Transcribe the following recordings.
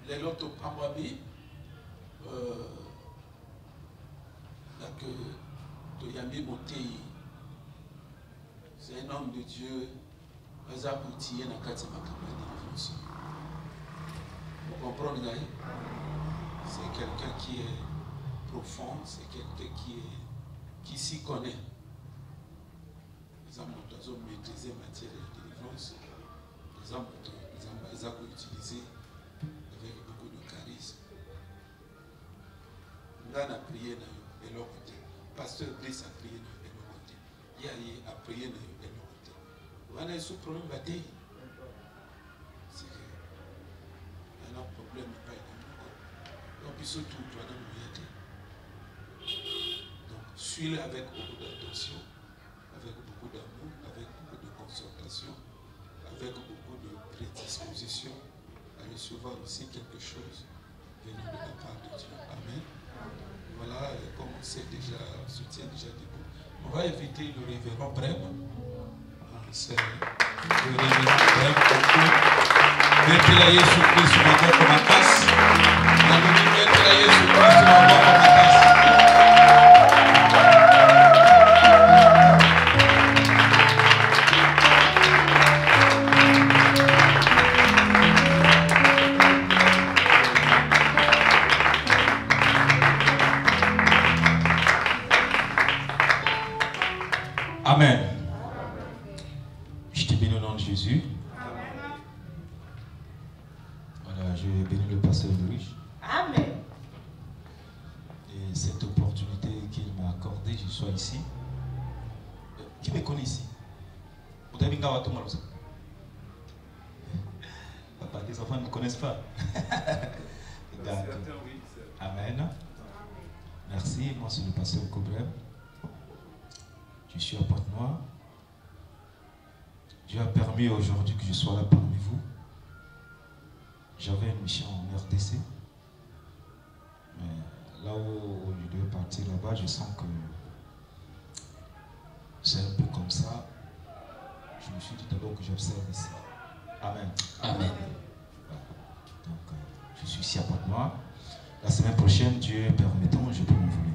Leloto Pamwabi, Toyami Motei, c'est un homme de Dieu, Azapouti, Nakati Makamani en France. Vous comprenez? C'est quelqu'un qui est profond, c'est quelqu'un qui s'y connaît. Les hommes doivent maîtriser matière de délivrance. Les hommes doivent utiliser avec beaucoup de charisme. Nous avons prié de l'autre côté. Pasteur Brice a prié de l'autre côté. Yaye a prié de l'autre côté. On a un problème bâti. C'est que il y a un problème pas donc il se trouve dans le milieu. Donc suis-le avec beaucoup d'attention, avec beaucoup d'amour, avec beaucoup de consultation, avec beaucoup de prédisposition à recevoir aussi quelque chose venant de la part de Dieu. Amen. Voilà, comme on sait déjà, on se tient déjà debout. On va inviter le révérend Brême. C'est le révérend Brême. Mettez la Yesu Christ sur ma voix comme ma tasse. Mettez la Yesu Christ sur ma voix comme ma tasse. Amen. Je te bénis au nom de Jésus. Voilà, je bénis le pasteur de riche. Amen. Et cette opportunité qu'il m'a accordée, je sois ici. Qui me connaît ici? Papa, les enfants ne me connaissent pas. Amen. Merci, moi c'est le pasteur Cobrem. Je suis à Pointe-Noire. Dieu a permis aujourd'hui que je sois là parmi vous. J'avais une mission en RDC. Mais là où je devais partir là-bas, je sens que c'est un peu comme ça. Je me suis dit d'abord que j'observe ici. Amen. Amen. Donc, je suis ici à Pointe-Noire. La semaine prochaine, Dieu permettant, je peux m'envoler.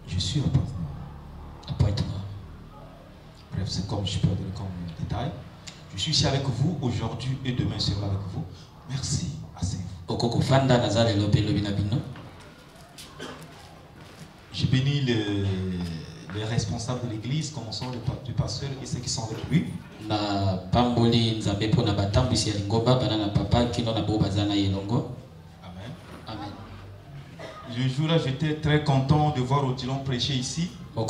Je suis à Pointe-Noire. Bref, c'est comme je peux donner comme détail. Je suis ici avec vous aujourd'hui et demain je serai avec vous. Merci. Je bénis les responsables de l'église, commençant du pasteur et ceux qui sont avec lui. Amen. Le jour-là, j'étais très content de voir Odilon prêcher ici. Oh,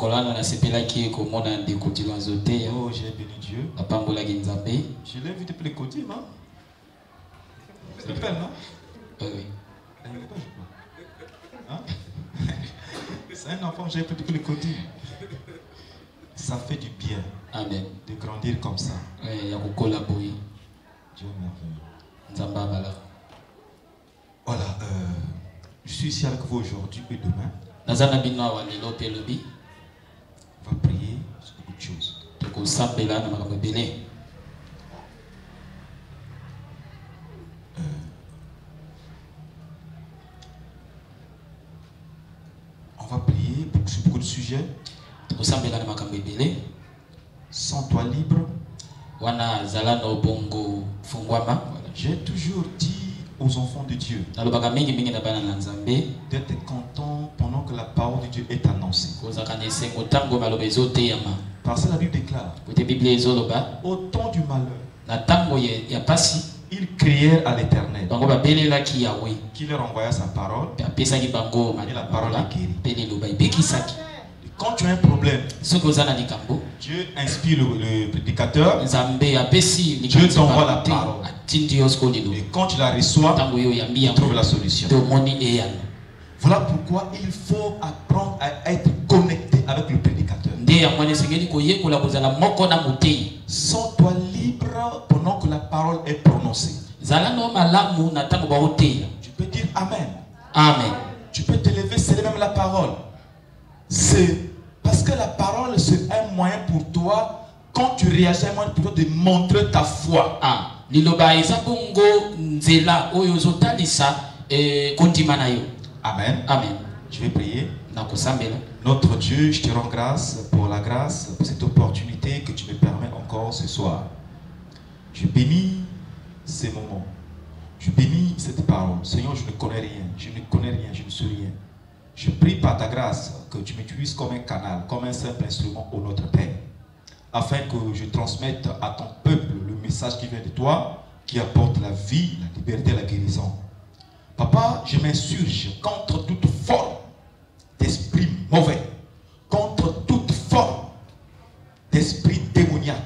j'ai béni Dieu. Je l'ai vu depuis le côté, non? C'est le père, non? Oui. Hein? C'est un enfant, j'ai vu depuis le côté. Ça fait du bien. Amen. De grandir comme ça. Dieu merveilleux. Voilà, je suis ici avec vous aujourd'hui et demain. On va prier sur beaucoup de choses. On va prier sur beaucoup de sujets. Sans toi libre. J'ai toujours dit aux enfants de Dieu d'être content pendant que la parole de Dieu est annoncée. Parce que la Bible déclare au temps du malheur, ils crièrent à l'Éternel qui leur envoya sa parole et la parole est guérie. Quand tu as un problème, Dieu inspire le prédicateur, Dieu t'envoie la parole. Et quand tu la reçois, tu trouves la solution. Voilà pourquoi il faut apprendre à être connecté avec le prédicateur. Sens-toi libre pendant que la parole est prononcée. Tu peux dire Amen. Amen. Tu peux te lever, c'est même la parole. C'est parce que la parole, c'est un moyen pour toi, quand tu réagis, un moyen pour toi de montrer ta foi. Amen. Amen. Je vais prier. Notre Dieu, je te rends grâce, pour cette opportunité que tu me permets encore ce soir. Je bénis ces moments. Je bénis cette parole. Seigneur, je ne connais rien. Je ne connais rien. Je ne sais rien. Je prie par ta grâce que tu m'utilises comme un canal, comme un simple instrument au Notre Père, afin que je transmette à ton peuple le message qui vient de toi, qui apporte la vie, la liberté, la guérison. Papa, je m'insurge contre toute forme d'esprit mauvais, contre toute forme d'esprit démoniaque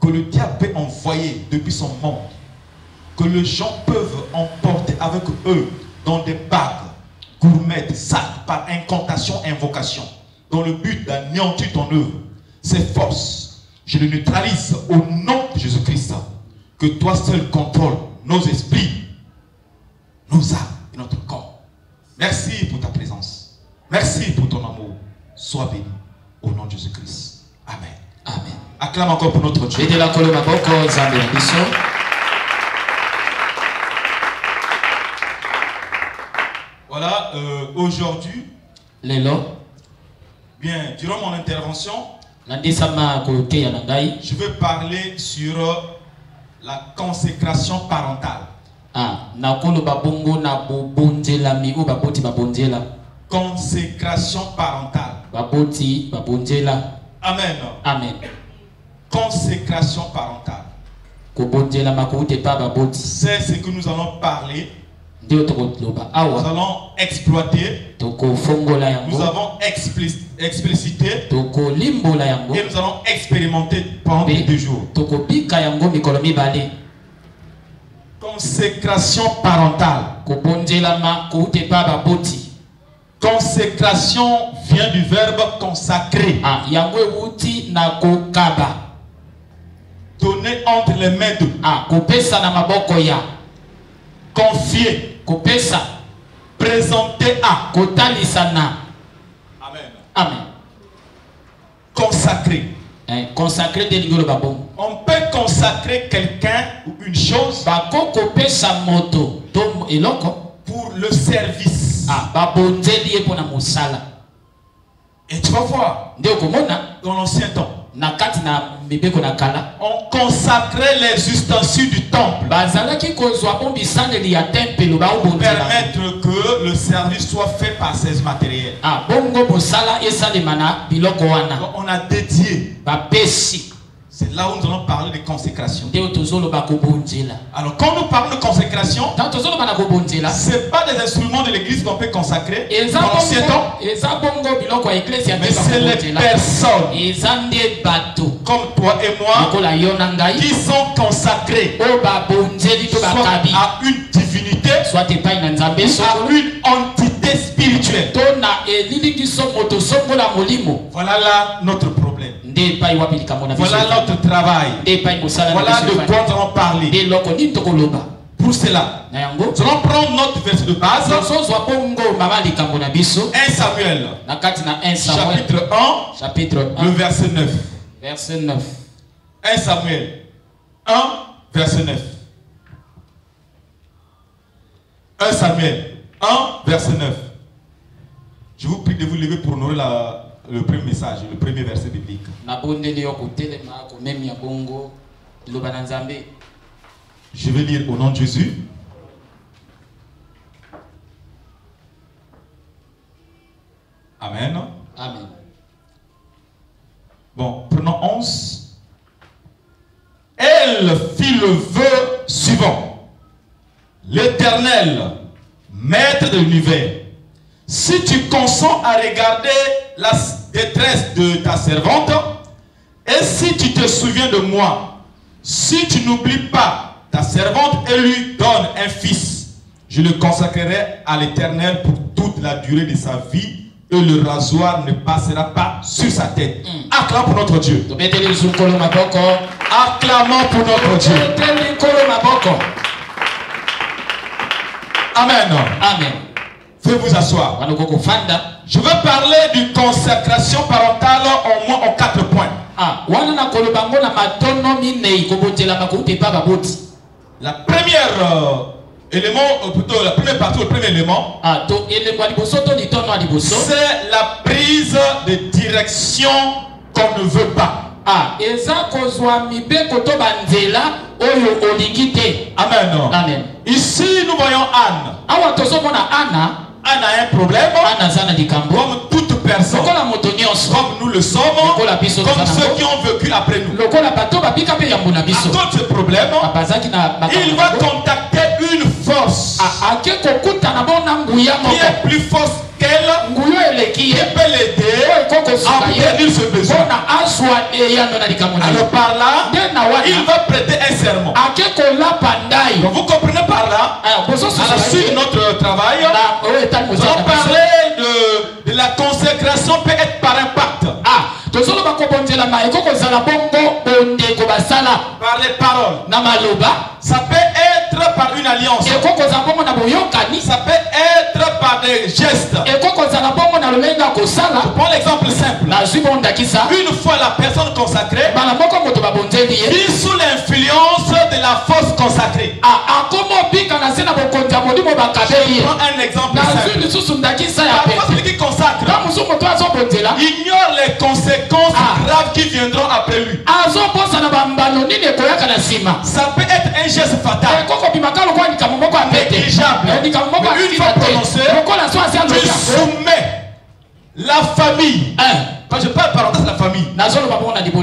que le diable peut envoyer depuis son monde, que les gens peuvent emporter avec eux dans des bagues, gourmettes, sacs, par incantation, invocation, dans le but d'anéantir ton œuvre. Ces forces, je les neutralise au nom de Jésus-Christ. Que toi seul contrôle nos esprits, nos âmes et notre corps. Merci pour ta présence. Merci pour ton amour. Sois béni au nom de Jésus-Christ. Amen. Amen. Acclame encore pour notre Dieu. Voilà, aujourd'hui, bien, durant mon intervention, je vais parler sur la consécration parentale. Consécration parentale. Amen. Amen. Consécration parentale. C'est ce que nous allons parler. Nous allons exploiter. Nous avons explicité. Et nous allons expérimenter pendant 2 jours. Consécration parentale. Consécration vient du verbe consacrer. Donner entre les mains de. Confier. Présenter à. Amen. Amen. Consacrer. On peut consacrer quelqu'un ou une chose pour le service. Et tu vas voir, dans l'ancien temps, on consacrait les ustensiles du temple pour permettre que le service soit fait par ces matériels. On a dédié. C'est là où nous allons parler de consécration. Alors quand nous parlons de consécration, ce n'est pas des instruments de l'église qu'on peut consacrer dans l'ancien temps, mais c'est les personnes comme toi et moi qui sont consacrées soit à une divinité, soit à une entité spirituelle. Voilà là notre problème. Voilà notre travail. Voilà de quoi nous allons parler. Pour cela, nous allons prendre notre verset de base. 1 Samuel, chapitre 1, le verset 9. 1 Samuel 1, verset 9. 1 Samuel 1, verset 9. Je vous prie de vous lever pour honorer le premier message, le premier verset biblique. Je vais lire au nom de Jésus. Amen. Amen. Bon, prenons 11. Elle fit le vœu suivant. L'Éternel, maître de l'univers, si tu consens à regarder la détresse de ta servante, et si tu te souviens de moi, si tu n'oublies pas ta servante et lui donnes un fils, je le consacrerai à l'Éternel pour toute la durée de sa vie, et le rasoir ne passera pas sur sa tête. Acclamons pour notre Dieu. Acclamons pour notre Dieu. Amen. Amen. Veuillez vous asseoir. Je vais parler d'une consécration parentale au moins en 4 points. La première élément, plutôt la première partie, le premier élément, c'est la prise de direction qu'on ne veut pas. Amen. Amen. Ici, nous voyons Anne. Anne a un problème, comme toute personne, comme nous le sommes, comme ceux qui ont vécu après nous. À cause de ce problème, il va contacter une force qui est plus forte qu'elle, qui peut l'aider à obtenir ce besoin. Alors par là, il va prêter un serment. Donc vous comprenez par là, à la suite de notre travail, nous allons parler de la consécration peut être par un pacte. Par les paroles. Ça peut être par une alliance. Ça peut être par des gestes. Je prends l'exemple simple. Une fois la personne consacrée vit sous l'influence de la force consacrée. Je prends un exemple simple. La force qui consacre ignore les conséquences graves qui viendront après lui. Ça peut être un geste fatal, négligeable, mais une fois prononcé, tu soumets la famille. Quand je parle parenthèse la famille,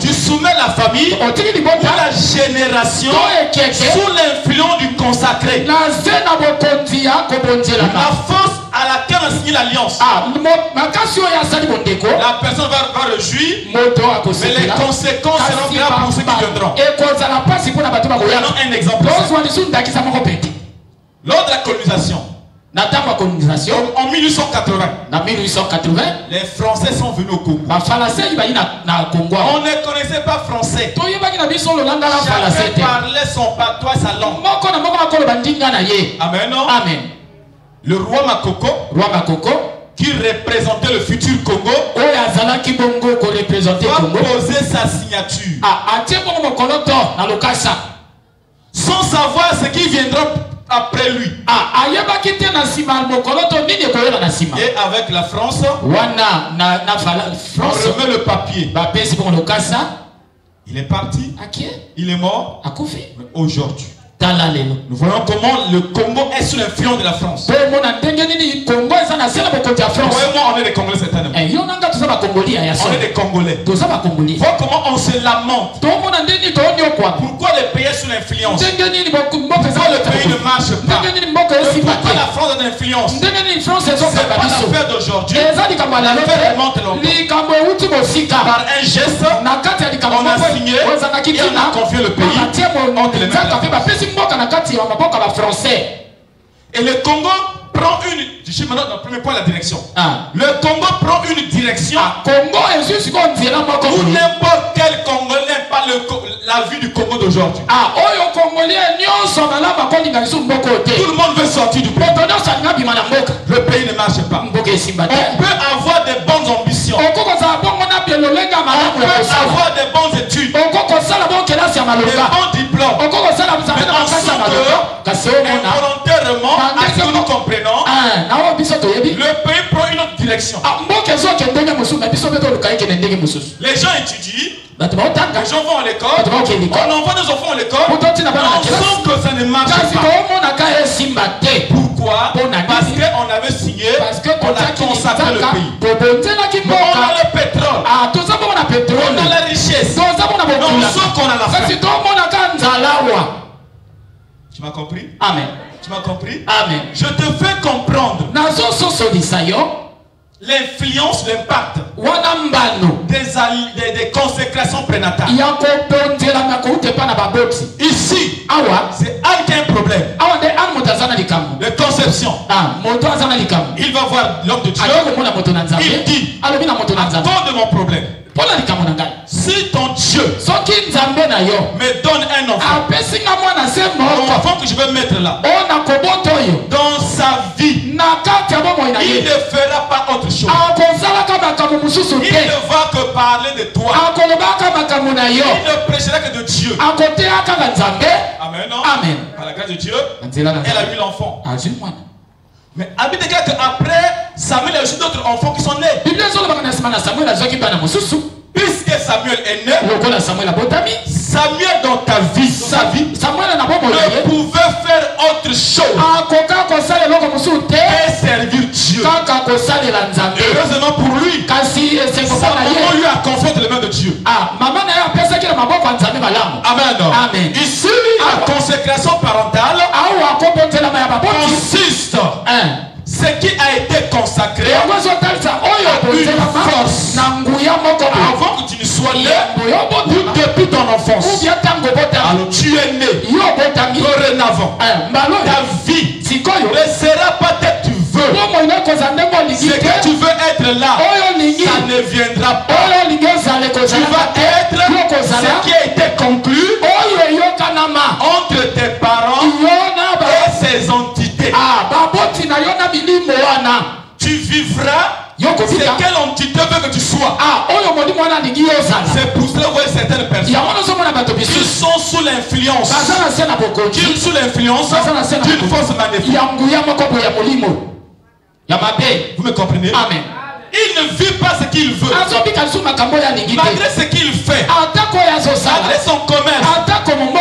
tu soumets la famille ou la génération sous l'influence du consacré. La force à laquelle on signe l'alliance. La personne va réjouir, mais les conséquences seront graves pour ceux qui viendront. Prenons un exemple. Lors de la colonisation, en 1880, les Français sont venus au Congo. On ne connaissait pas français. Chacun parlait son patois, sa langue. Amen. Amen. Le roi Makoko, qui représentait le futur Congo, va poser sa signature sans savoir ce qui viendra après lui. Et avec la France, on remet le papier. Il est parti, il est mort. Mais aujourd'hui, nous voyons comment le Congo est sous l'influence de la France. Voyez-moi, on est des Congolais certainement. On est des Congolais. Voyez comment on se lamente. Pourquoi le pays est sous l'influence? Pourquoi le pays ne marche pas? Pourquoi la France a de l'influence? C'est pas l'affaire d'aujourd'hui. L'affaire remonte longtemps. Par un geste, on a signé et on a confié le pays entre les mains de la France. Et le Congo prend une... Je suis maintenant dans le premier point, la direction. Le Congo prend une direction où n'importe quel Congolais n'aime pas la vie du Congo d'aujourd'hui. Tout le monde veut sortir du pays. Le pays ne marche pas. On peut avoir des bonnes ambitions. On peut avoir des bonnes études, des bons diplômes. Mais involontairement, à ce que nous comprenons, le pays prend une autre direction. Les gens étudient, les gens vont à l'école, on envoie nos enfants à l'école, on sent que ça ne marche pas. Pourquoi? Parce qu'on avait signé, on a consacré le pays. Mais on a le pétrole, on a la richesse, mais on sent qu'on a la faim. Tu m'as compris? Amen. Tu m'as compris? Amen. Je te fais comprendre l'influence, l'impact des consécrations prénatales. Ici, c'est Anne qui a un problème de conception. Il va voir l'homme de Dieu. Il dit, à cause de mon problème, si ton Dieu me donne un enfant, l'enfant que je vais mettre là, dans sa vie, il ne fera pas autre chose. Il ne va que parler de toi. Il ne prêchera que de Dieu. Amen. Amen. Par la grâce de Dieu, elle a eu l'enfant. Mais Abideka qu'après, Samuel a eu d'autres enfants qui sont nés. Puisque Samuel est né, Samuel dans ta vie, ne pouvait faire autre chose que servir Dieu. Heureusement pour lui, sa maman lui a confié dans les mains de Dieu. Amen. Ici, la consécration parentale consiste ce qui a été consacré à une force avant que tu ne sois né ou depuis ton enfance. Alors tu es né dorénavant. Ta vie ne sera pas telle que tu veux. Ce que tu veux être là, ça ne viendra pas. Tu vas être ce qui a été conclu entre tes parents et ces entités. Tu vivras c'est quelle entité veut que tu sois. C'est pour cela que certaines personnes qui sont sous l'influence d'une force magnétique. Vous me comprenez? Amen. Il ne vit pas ce qu'il veut. Malgré ce qu'il fait, malgré son commerce,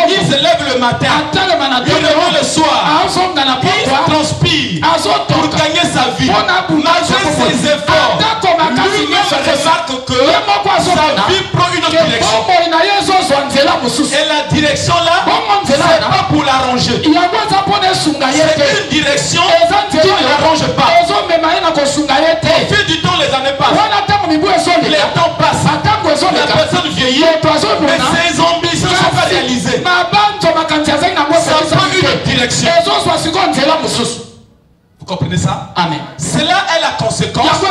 il se lève le matin, il revient le soir, il transpire pour gagner sa vie. Malgré ses efforts, lui-même remarque que sa vie prend une autre direction. Et la direction là, c'est pas pour l'arranger. C'est une direction qui ne l'arrange pas. Au fil du temps, les années passent. Les temps passent. La personne vieillit, mais ses ambitions ne sont pas réalisées. Ça prend une direction. Vous comprenez ça? Amen. Cela est la conséquence,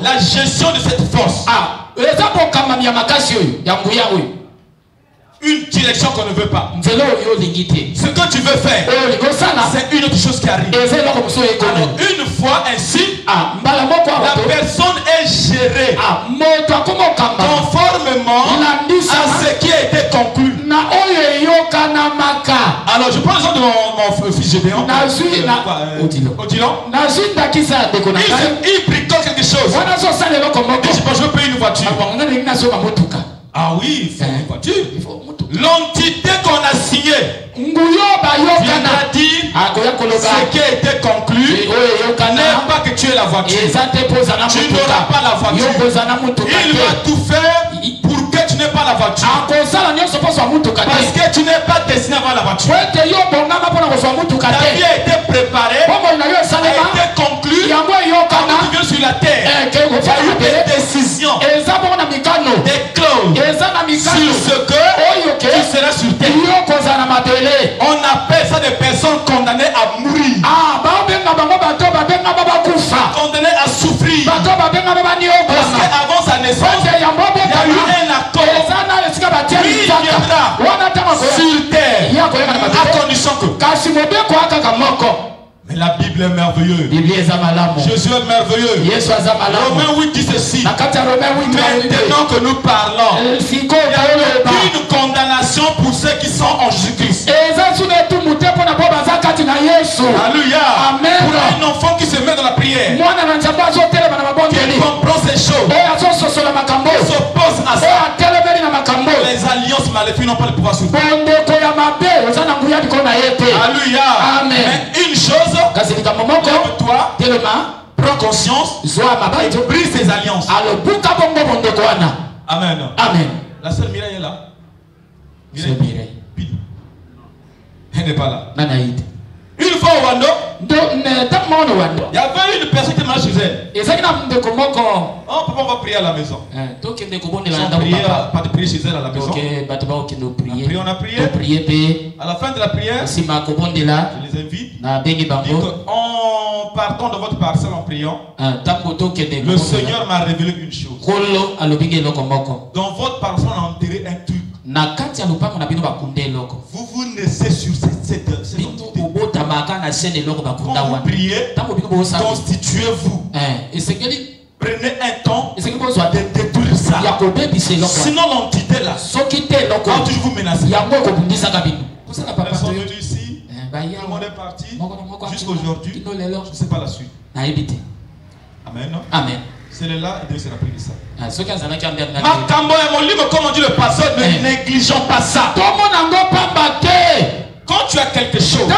la gestion de cette force. Une direction qu'on ne veut pas. Ce que tu veux faire, c'est une autre chose qui arrive. Alors, une fois ainsi, la personne est gérée conformément à ce qui a été conclu. Alors, je prends l'exemple de mon fils Gédéon. Odilon. Il bricole quelque chose. Je veux payer une voiture. Ah oui, il faut une voiture. L'entité qu'on a signée viendra dire ce qui a été conclu n'est pas que tu es la voiture. Tu n'auras pas la voiture. Il va tout faire pour que tu n'aies pas la voiture. Parce que tu n'es pas destiné à avoir la voiture. Ta vie a été préparée, a été conclue quand tu viens sur la terre. Tu as eu des décisions, des clauses sur ce que tu seras sur terre. On appelle ça des personnes condamnées à mourir, condamnées à souffrir. Parce qu'avant sa naissance, il y a eu un accord. Lui, il viendra sur terre à condition que. Mais la Bible est merveilleuse. Jésus est merveilleux. Romains 8 dit ceci. Maintenant que nous parlons, il n'y a aucune condamnation pour ceux qui sont en Jésus-Christ. Alléluia. Pour un enfant qui se met dans la prière, qui comprend ces choses, qui s'oppose à ça, les alliances maléfiques n'ont pas le pouvoir sur toi. Alléluia. Mais une chose, lève-toi, prends conscience et brise tes alliances. Amen. Amen. La sœur Mireille est là. Mireille. Elle n'est pas là. Une fois au Wando, il y avait une personne qui marche chez elle. Oh, papa, on va prier à la maison. Pas de prier chez elle à la maison. On a prié. À la fin de la prière, je les invite. En partant de votre parcelle en priant, le Seigneur m'a révélé une chose. Dans votre parcelle, on a enterré un truc. Vous naissez sur cette entité. Quand vous priez, constituez-vous. Prenez un temps de détruire ça. Sinon l'entité là va toujours vous menacer. Personne ne dit ici. le monde est parti. Jusqu'à aujourd'hui, je ne sais pas la suite. Amen. Amen. C'est là, et Dieu s'est rappelé de ça. Comme on dit le pasteur, ne négligeons pas ça. Quand tu as quelque chose,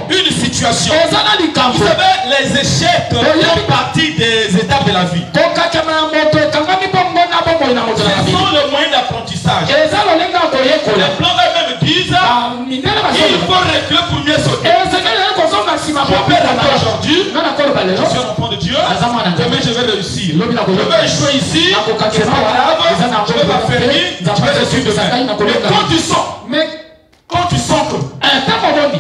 une situation, vous savez, les échecs font partie des étapes de la vie. Ce sont les moyens d'apprentissage. Les plans eux-mêmes disent il faut reculer pour mieux sauter. Mon père est aujourd'hui, je suis un enfant de Dieu, demain je vais réussir. Je vais échouer ici, c'est pas grave, je vais m'affermir, je vais réussir demain. Mais quand tu sens que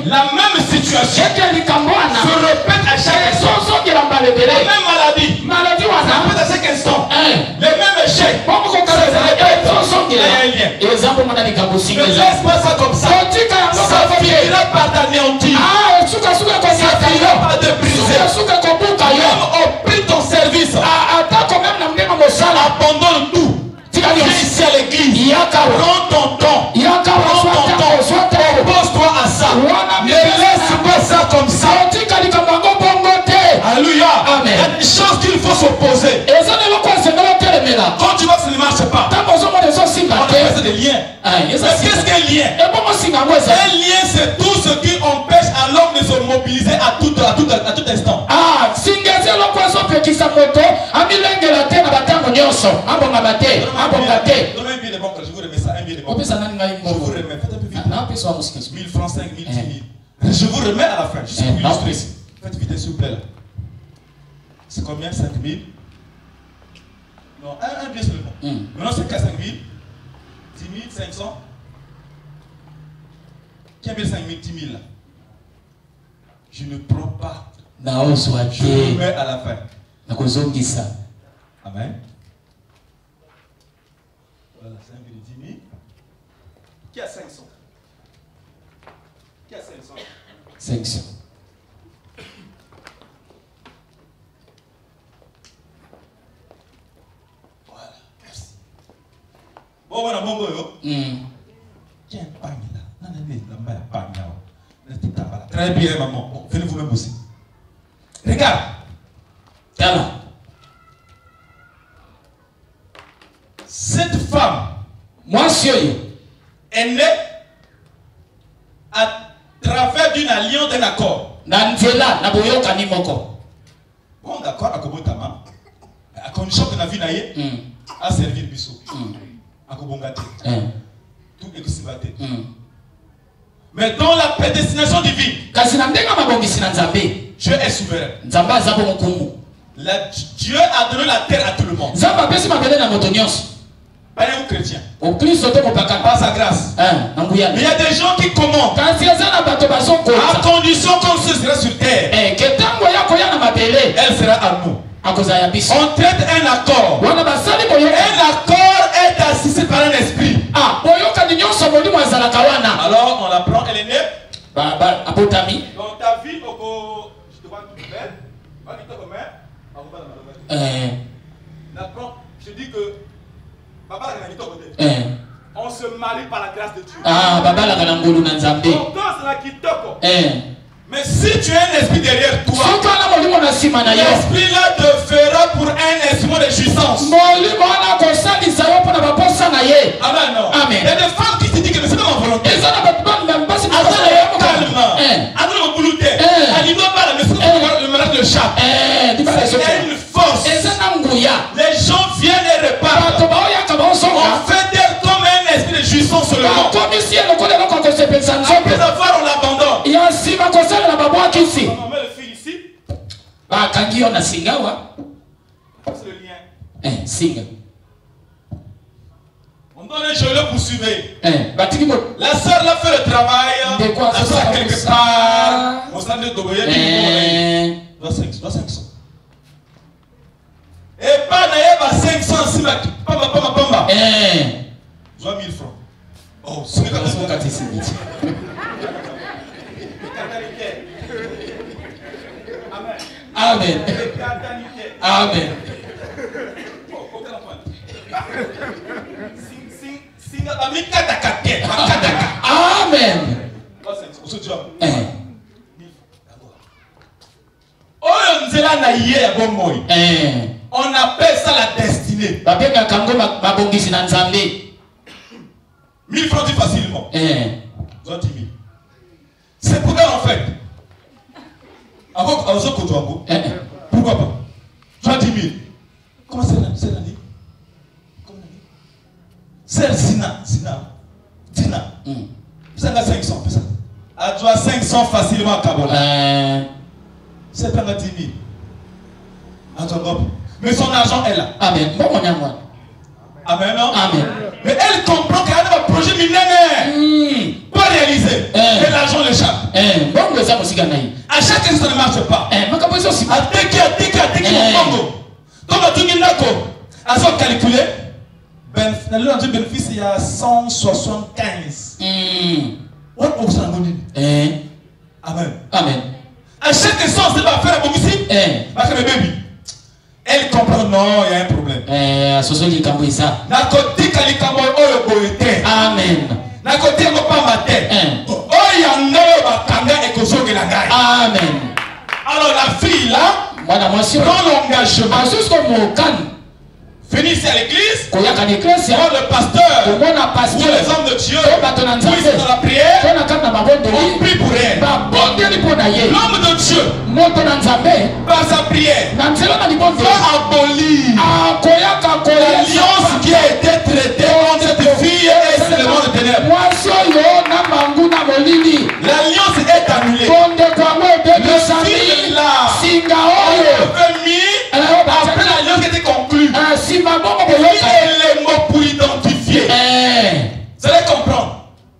la même situation se répète à chaque instant, la même maladie se répète à chaque instant, les mêmes échecs se répètent, il y a un lien. Ne laisse pas ça comme ça. Ça finira par t'anéantir. Ça finira par te briser. Même au prix de ton service, abandonne tout. Viens ici à l'église. Prends ton temps. Oppose-toi à ça. Ne laisse pas ça comme ça. Alléluia. Il y a des choses qu'il faut s'opposer. Quand tu vois que ça ne marche pas, on fait des liens. Mais qu'est-ce qu'un lien? Un lien, c'est tout ce qui empêche à l'homme de se mobiliser à tout instant. Donne un billet de banque, je vous remets ça, un billet de banque. Je vous remets, faites un peu vite. 1000 francs, 5 000, 10 000. Je vous remets à la fin, juste pour illustrer. Faites vite s'il vous plaît là. C'est combien? 5 000? Non, un billet seulement. Maintenant c'est 4 5 000. 10 500. Qui a mis 5 000, 10 000 là? Je ne prends pas. Je vous remets à la fin. Amen. Voilà, 5 000 et 10 000. Qui a 500? Qui a 500? 500. Voilà, merci. Bon, voilà, mon boy. Qui a un pagne là? Non, la pagne là. Très bien, maman. Bon, venez vous-même aussi. Regarde. Tala. Cette femme, est née à travers d'une alliance, d'un accord. Bon, d'accord, à Kobotama, à condition que la vie n'aille à servir Bissot. À Kobongate. Tout est possible. Mais dans la prédestination divine, Dieu est souverain. Dieu a donné la terre à tout le monde. Pas un chrétien. Par sa grâce. Il y a des gens qui commandent. À condition qu'on se sera sur terre. Elle sera à nous. On traite un accord. Un accord est assisté par un esprit. Alors on la prend, elle est née. Dans ta vie, je te vois toute belle. Je dis que on se marie par la grâce de Dieu. Mais si tu as un esprit derrière toi, l'esprit là te fera pour un instrument de jouissance. Amen. Non. Il y a des femmes qui se disent que c'est pas ma volonté. Le chat. C'est une force. Les gens viennent et repartent. On fait d'elle comme un esprit de jouissance seulement. Après avoir, on l'abandonne. On met le fil ici. C'est le lien. On donne un joyeux pour suivre. La soeur l'a fait le travail. La soeur quelque part. On s'en est doyé. Doit 500. Et pas d'ailleurs 500 si ma pamba. Doit 1000 francs. Oh, c'est le cas. Amen. Amen. Amen. On appelle ça la destinée. 1000 francs facilement. 10 000. C'est pourquoi en fait. Pourquoi pas? 10 000. Comment c'est l'année? C'est Zina. Ça a 500. Elle doit 500 facilement à Kabola. C'est pas 10 000. Mais son argent est là. Amen. Amen, non? Amen. Mais elle comprend qu'elle a un projet millénaire. Pas réalisé. Et l'argent l'échappe. À chaque instant, ça ne marche pas. Comme à tout à son calculé, le bénéfice il y a 175. Amen. Amen. À chaque instant, c'est pas faire un ici. Parce que le bébé, elle comprend non, il y a un problème. Amen. Amen. Alors la fille là, prend l'engagement. Venez à l'église, pour le pasteur, ou les hommes de Dieu, puissent dans la prière, on prie pour elle. L'homme de Dieu, par sa prière, va abolir l'alliance qui a été traitée entre cette fille et cet élément de ténèbres. L'alliance est annulée. Le fil là, après l'alliance qui était conclue, il y a les mots pour identifier. Vous allez comprendre.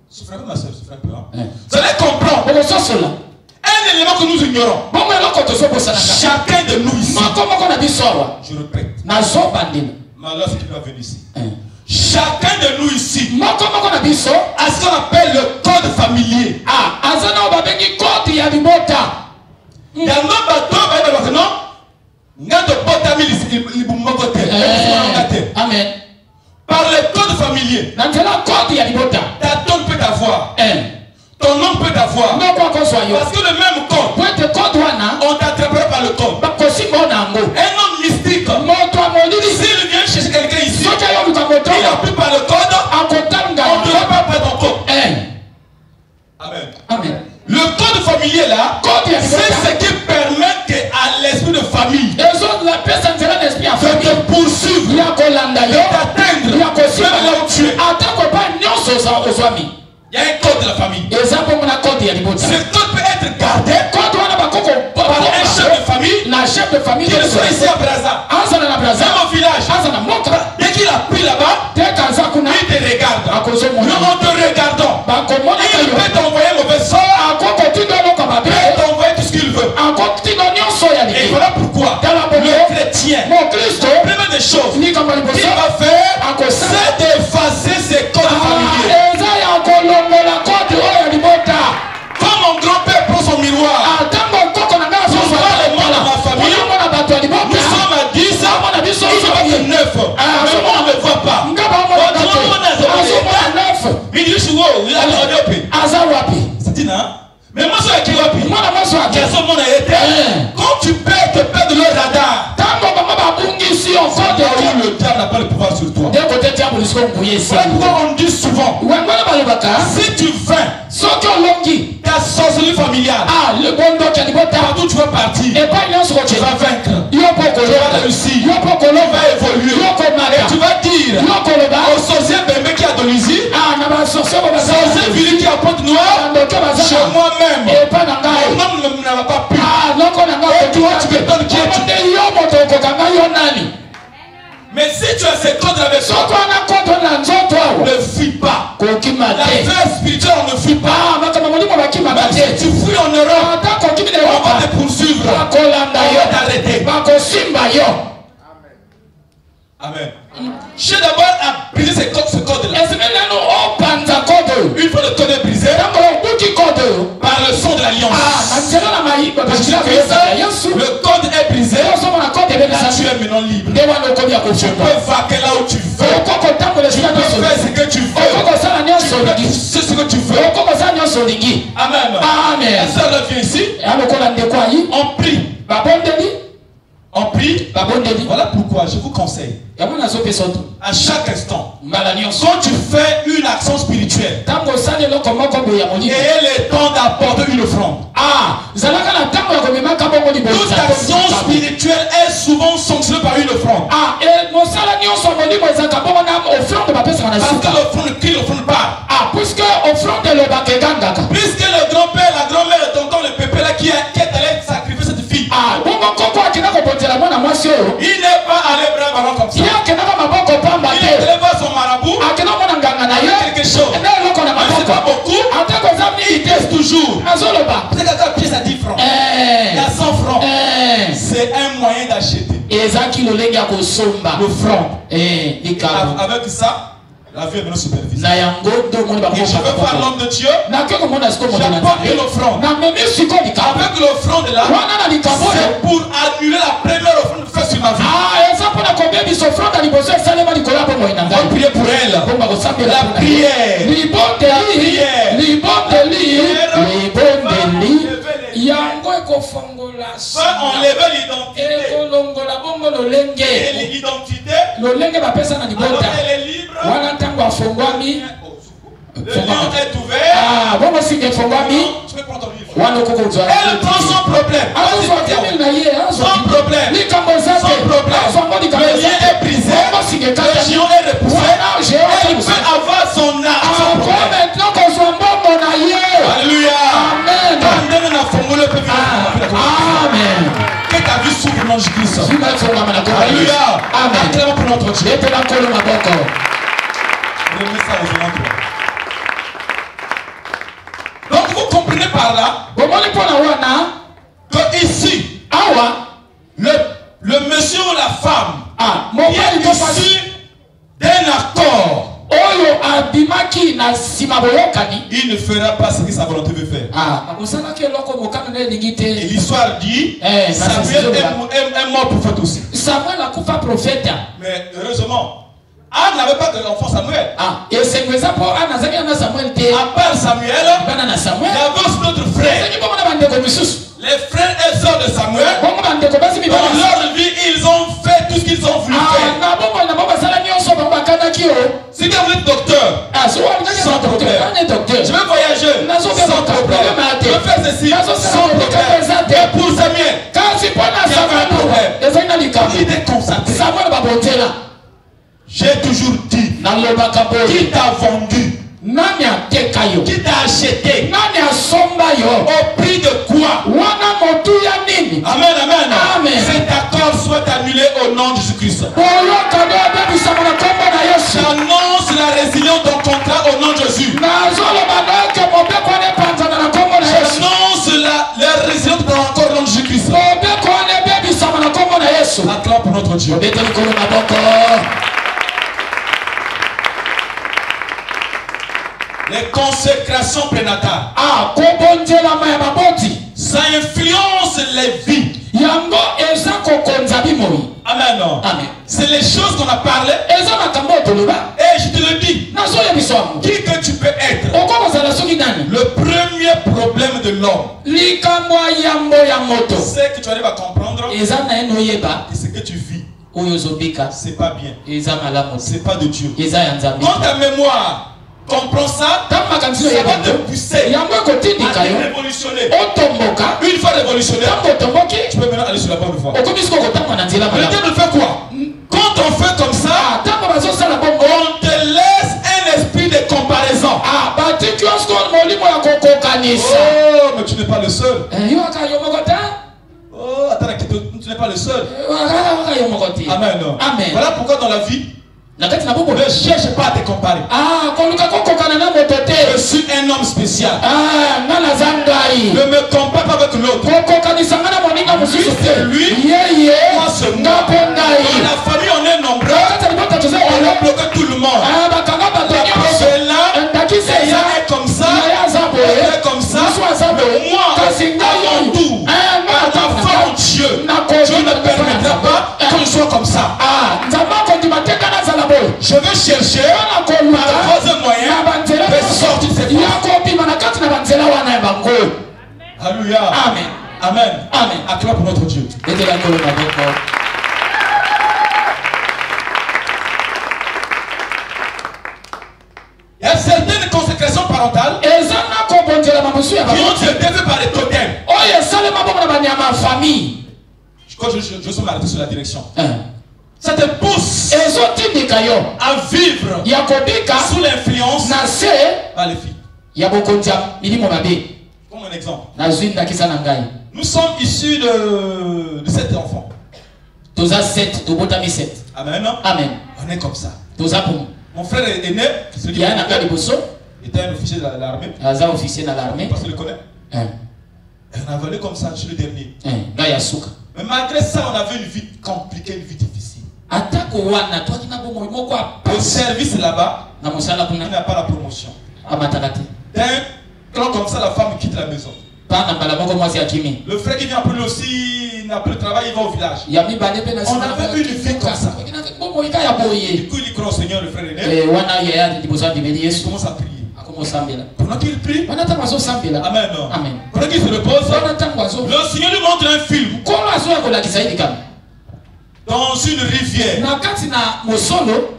Souffrez pas ma soeur, souffrez pas. Vous allez comprendre. Un élément que nous ignorons. Chacun de nous ici. Je répète. Malheur c'est qui doit venir ici. Chacun de nous ici a ce qu'on appelle le code familier. Il y a un bateau, Amen. Par le code familier, ta tante peut t'avoir. Ton nom peut t'avoir. Parce que le même code, on t'attrapera par le code. Un homme mystique, s'il vient chercher quelqu'un ici, il appuie par le code, on ne devra pas par ton code. Amen. Amen. Le code familier là, c'est ce qui permet à l'esprit de famille de te poursuivre, de t'atteindre, même là où tu es. Il y a un code de la famille. Ce code peut être gardé par un chef de famille, qui soit ici à Brazza, dans mon village. Dès qu'il a pris là-bas, il te regarde. Nous on te regardons. Il peut t'envoyer mauvais sort, il peut t'envoyer tout ce qu'il veut. Et voilà pourquoi le chrétien, la première des choses qu'il va faire, c'est d'effacer ses codes familiers. Quand mon grand-père prend son miroir, nous voit les membres de ma famille, nous sommes à 10, ils sont à 9. Mais moi on ne me voit pas. Il dit, il a dit, mais moi, je suis quand tu perds, te perds de leur radar. Le diable n'a pas le pouvoir sur toi. Voilà pourquoi on dit souvent, si tu vins, ta sorcellerie familiale, partout tu vas partir, tu vas vaincre, tu vas réussir, tu vas évoluer, et tu vas dire au sorcier bébé qui a de l'usine, sorcier Billy qui a porte noire, chez moi-même, mon homme ne m'a pas pu. Et toi tu me donnes qui es-tu? Mais si tu as ces codes avec toi, ne fuis pas. L'affaire spirituelle, on ne fuit pas. Même si tu fuis en Europe, on va te poursuivre. On va t'arrêter. Amen. J'ai d'abord à briser ce code-là. Une fois le code est brisé, par le son de l'alliance. Le code est brisé. Là tu es maintenant libre. Tu peux vaquer là où tu veux. Tu peux faire ce que tu veux. Tu peux pousser ce que tu veux. Amen. Amen. La sœur revient ici. On prie. On prie. Voilà pourquoi je vous conseille. À chaque instant, quand tu fais une action spirituelle, ayez le temps d'apporter une offrande. Toute action spirituelle est souvent sanctionnée par une offrande. Parce que l'offrande crie, l'offrande part. Puisque le grand-père, la grand-mère, le tonton, le pépé là qui est allé sacrifier cette fille. Il n'est pas allé bras ballon comme ça. Il est allé voir son marabout. Quelque chose. C'est pas beaucoup. Il teste toujours. Peut-être qu'à pièce à 10 francs. Il y a 100 francs. C'est un moyen d'acheter. L'offrande. Avec ça, la vie est maintenant supervisée. Et je veux voir l'homme de Dieu. J'apporte l'offrande. Avec l'offrande là, c'est pour annuler la première offrande faite sur ma vie. On va prier pour elle. La prière. Va enlever l'identité. Et l'identité, alors elle est libre. Le lion est ouvert. Tu peux prendre ton livre. Elle prend son problème. Son problème. Le lien est brisé. Le géant est repoussé. Elle peut avoir son âme. Alléluia. Amen. Que ta vie s'ouvre dans Jésus-Christ. Alléluia. Acclamons pour notre Dieu. Donc vous comprenez par là que ici, le monsieur ou la femme est issu d'un accord. Il ne fera pas ce que sa volonté veut faire. Et l'histoire dit Samuel est mort prophète aussi. Mais heureusement, Anne n'avait pas d'enfant Samuel. À part Samuel, il y avait aussi d'autres frères. Les frères et sœurs de Samuel, dans leur vie, ils ont fait tout ce qu'ils ont voulu faire. Si vous êtes docteur, sans problème. Je veux voyager, sans problème. Je veux faire ceci, sans problème. Et pour Samuel, il n'y a pas de problème. Il était constaté. J'ai toujours dit, qui t'a vendu, qui t'a acheté, au prix de quoi? Amen, amen. Cet accord soit annulé au nom de Jésus-Christ. J'annonce la résilience de ton contrat au nom de Jésus. J'annonce la résilience de ton accord au nom de Jésus-Christ. Acclame pour notre Dieu. Les consécrations prénatales. Ça influence les vies. Amen. Amen. C'est les choses qu'on a parlé. Et je te le dis. Qui que tu peux être. Le premier problème de l'homme, c'est que tu arrives à comprendre que ce que tu vis, c'est pas bien. C'est pas de Dieu. Quand ta mémoire comprends ça, ça va te pousser à te révolutionner. Une fois révolutionné, tu peux maintenant aller sur la bonne voie. Le temps de faire quoi? Quand on fait comme ça, on te laisse un esprit de comparaison. Oh, mais tu n'es pas le seul. Oh, attends, tu n'es pas le seul. Amen. Amen. Voilà pourquoi dans la vie, ne cherche pas à te comparer. Je suis un homme spécial. Ne me compare pas avec l'autre. Lui, moi c'est moi. Dans la famille, on est nombreux. On a bloqué tout le monde. C'est là, c'est là, est comme ça, est comme ça. Mais moi, à mon tour, à ma foi en Dieu, Dieu ne permettra pas que je sois comme ça. Je veux chercher par un moyen de sortir de cette Alléluia. Amen. Amen. Amen. Acclame pour notre Dieu. Il y a certaines consécrations parentales qui ont été faites par les totems. Quand je suis arrêté sur la direction, ça te pousse à vivre sous l'influence par les filles. Comme un exemple. Nous sommes issus de 7 enfants. Amen. Amen. On est comme ça. Mon frère est né. Il était un officier de l'armée. Parce que je le connais. On a volé comme ça, je suis le dernier. Mais malgré ça, on avait une vie compliquée, une vie difficile. Le service là-bas, il n'a pas la promotion. D'un clan comme ça, la femme quitte la maison. Le frère qui vient après lui aussi, il n'a plus de travail, il va au village. On avait une vie comme ça. Du coup, il croit au Seigneur, le frère aîné. Il commence à prier. Pendant qu'il prie, Amen. Pendant qu'il se repose, le Seigneur lui montre un film. Dans une rivière, il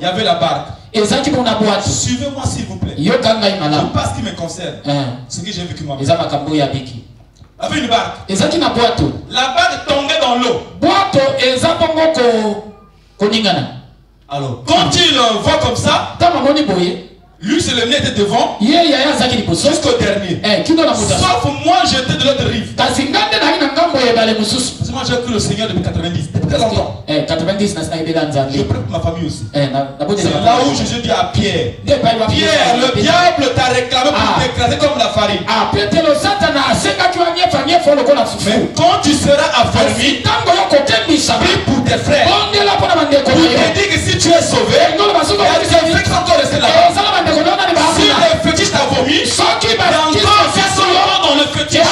y avait la barque. Suivez-moi s'il vous plaît. Pas ce qui me concerne. Ce que j'ai vécu moi. Il y avait une barque. La barque tombait dans l'eau. Alors, quand il voit comme ça, lui, c'est le nez était devant jusqu'au dernier. Sauf moi, j'étais de l'autre rive. Parce que moi, j'ai cru le Seigneur depuis 90. Depuis très longtemps. Je prie pour ma famille aussi. C'est là où Jésus dit à Pierre, Pierre, le diable t'a réclamé pour t'écraser comme la farine. Mais quand tu seras affermi, prie pour tes frères. Pour te dire que si tu es sauvé, il y a des effets qui sont encore restés là-bas. Si le fétiche t'a vomi, il y a encore des solutions dans le fétiche.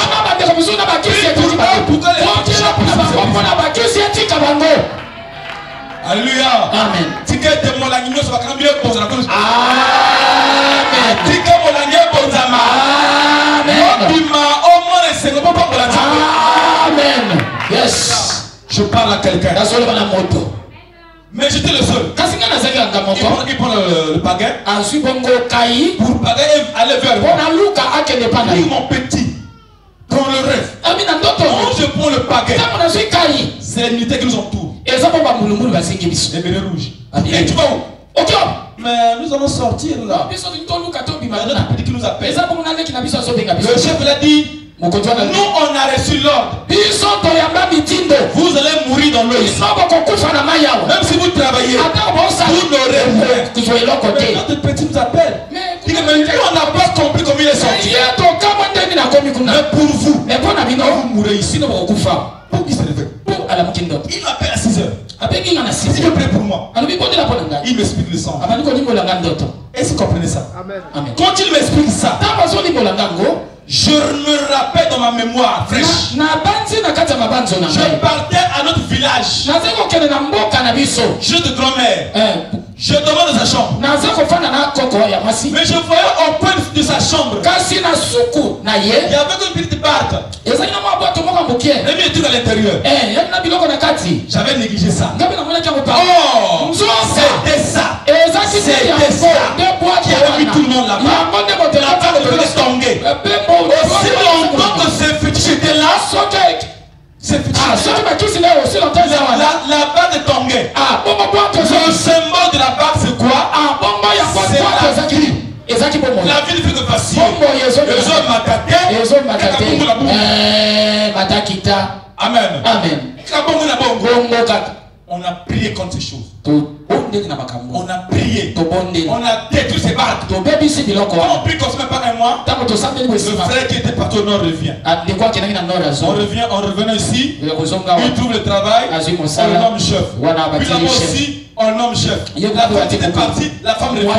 Alléluia. Amen. Amen. Yes. Je parle à quelqu'un. Mais j'étais le seul. Il prend le pagain. Pour pagain aller vers moi. Il mon petit. Dans le rêve. Quand je prends le pagain, c'est l'unité qui nous entoure. Les bérets rouges. Et tu vas où? Mais nous allons sortir là. Il y a notre petit qui nous appelle. Le chef l'a dit. Nous on a reçu l'ordre. Vous allez mourir dans l'eau. Même si vous travaillez, vous n'aurez rien. Mais notre petit nous appelle. Il dit mais lui on n'a pas compris comment il est sorti. Mais pour vous, vous mourrez ici. Pour qui se réveille? Il m'appelle à 6 h. S'il te plaît pour moi. Il m'explique le sang. Est-ce que vous comprenez ça? Amen. Quand il m'explique ça, je me rappelle dans ma mémoire fraîche. Je partais à notre village. Je de grand-mère. Je dormais dans sa chambre. Mais je voyais au coin de sa chambre. Il y avait une petite barque. Il y avait un truc à l'intérieur. J'avais négligé ça. Oh, c'était ça. C'était ça qui avait mis tout le monde là-bas. La barque devait tomber. Aussi longtemps que ce fétiche était là, c'est la barque est tombée. Le symbole de la barque c'est quoi? C'est la ville fait que facile. Les hommes Amen. On a prié contre ces choses. On a prié. On a détruit ces barques. Quand on prie comme ça, même pas un mois, le frère qui était parti au nord revient. On revenait ici. Il trouve le travail. On le nomme chef. Puis là-bas aussi, on le nomme chef. La femme était partie, la femme revient.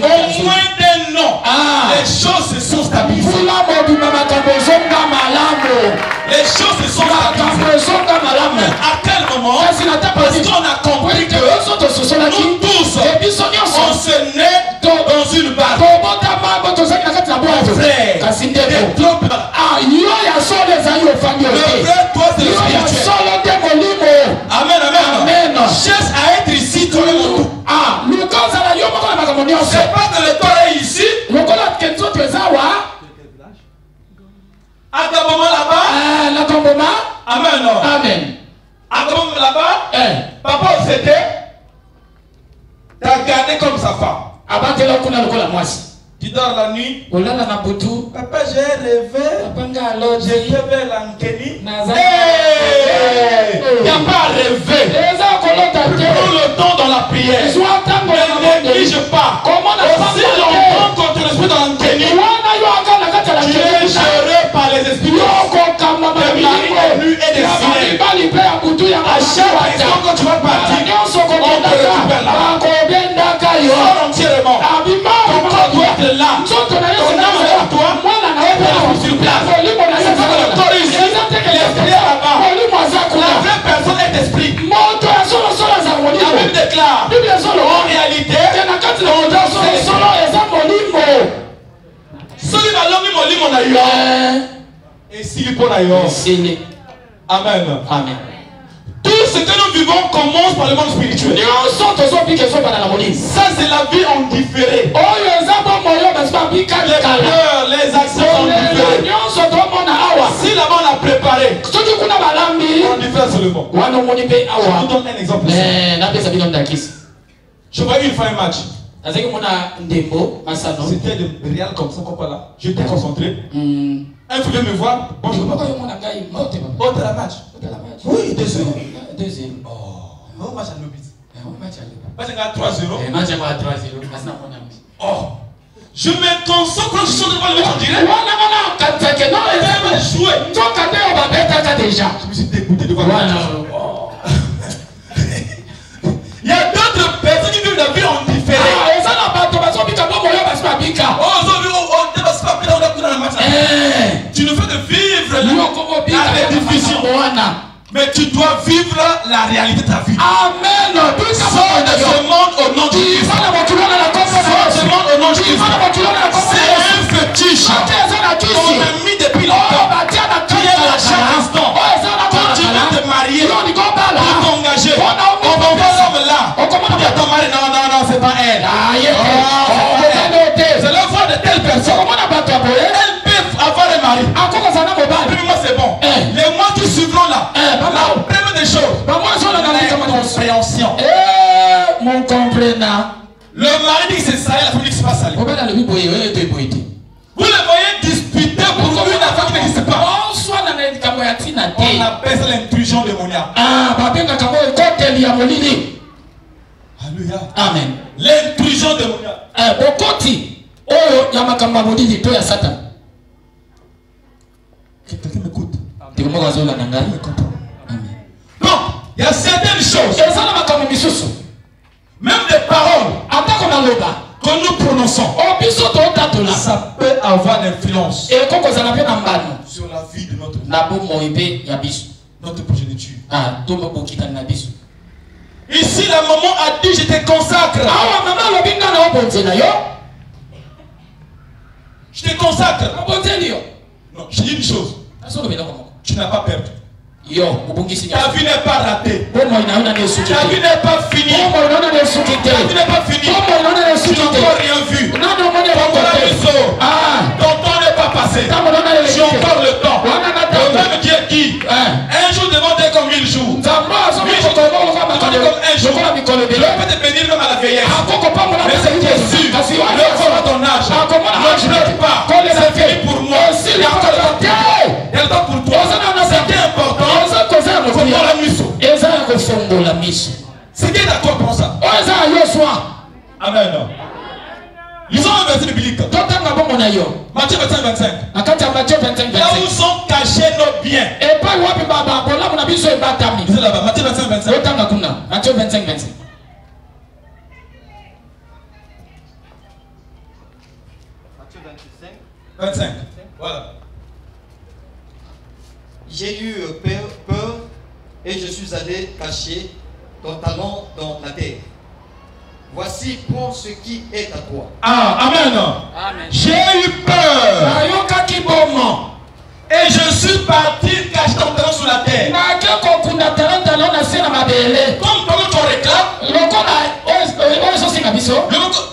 Au moins d'un an, les choses se sont stabilisées. Les choses se sont stabilisées. À quel moment? Parce qu'on a compris que nous tous, on se naît dans une barque. Frère, des troupes. vrai toi c'est le spirituel. Amen, amen. Cherche à être ici toi le monde. C'est pas que le corps est ici. Agaboma là-bas. Amen. Amen. Agaboma là-bas. Papa c'était. T'as gardé comme sa femme. Tu dors la nuit. Papa, j'ai rêvé. J'étais vers l'Ankeni. Il n'y a pas à rêver. Prends le temps dans la prière. Ne néglige pas. Aussi longtemps qu'on te respecte dans l'Ankeni, tu es géré par les esprits des maris et des fidèles. À chaque instant quand tu vas partir, on te récupère là-bas. Sors entièrement. Ton corps doit être là. Ton âme est à toi. Et sur place. C'est pas le corps ici. L'esprit est là-bas. La vraie personne est esprit. La Bible déclare en réalité et s'il peut d'ailleurs. Amen. Amen. Tout ce que nous vivons commence par le monde spirituel. Ça c'est la vie en différé. Les peurs, les actions sont différées. Si là-bas on a préparé, on diffère seulement. Je vous donne un exemple. Je voyais une fois un match. C'était de Real comme ça, comme là. J'étais concentré. Un voulait me voir. Bon, je ne peux pas. Oh, t'as la match. Oui, 2-0. Oh, match à l'obit. Match à 3-0. Oh. Je me concentre quand je suis devant le match en direct. Je me suis dégoûté de voir le match. Il y a d'autres personnes qui vivent la vie en différé. Tu ne fais que vivre la diffusion. Mais tu dois vivre la réalité de ta vie. Amen. Sors de ce monde au nom de Christ. Sors de ce monde au nom de Christ. C'est un fétiche. On a mis depuis longtemps. Tu es à chaque instant. Quand tu veux te marier, pour t'engager, on va voir l'homme là. Il y a ton mari. Non, c'est pas elle. C'est la foi de telle personne. Elle peut avoir un mari. Puis moi c'est bon. Les mois qui suivront là. La première des choses. Compréhension. Mon comprenant. Le mari dit que c'est salé, la famille dit que c'est pas salé. Vous le voyez disputer pour une affaire qui n'existe pas. On appelle ça l'intrusion démoniaque. Alléluia. Amen. L'intrusion démoniaque. Quelqu'un m'écoute. Donc, il y a certaines choses, même des paroles que nous prononçons, ça peut avoir l'influence sur la vie de notre progéniture. Ici, la maman a dit je te consacre. Je te consacre. Non, je dis une chose. Tu n'as pas perdu. Ta vie n'est pas ratée. Ta vie n'est pas finie. Ta vie n'est pas finie. Tu n'as encore rien vu. Ton temps n'est pas passé. J'ai encore le temps. Le même Dieu dit un jour devant Dieu comme 1000 jours. 1000 jours comme un jour. Je peux te bénir même à la vieillesse. Mais c'est sûr. Le corps à ton âge. Ne pleure pas. C'est fini pour moi. Il y a le temps pour toi. C'était important. C'est qui est d'accord pour ça? Amen. Ils ont un verset biblique. Matthieu 25. Là où sont cachés nos biens. C'est là-bas. Matthieu 25. Voilà. J'ai eu peur et je suis allé cacher ton talent dans la terre. Voici pour ce qui est à toi. Amen. J'ai eu peur et je suis parti cacher ton talent sous la terre. Comme tu en réclames.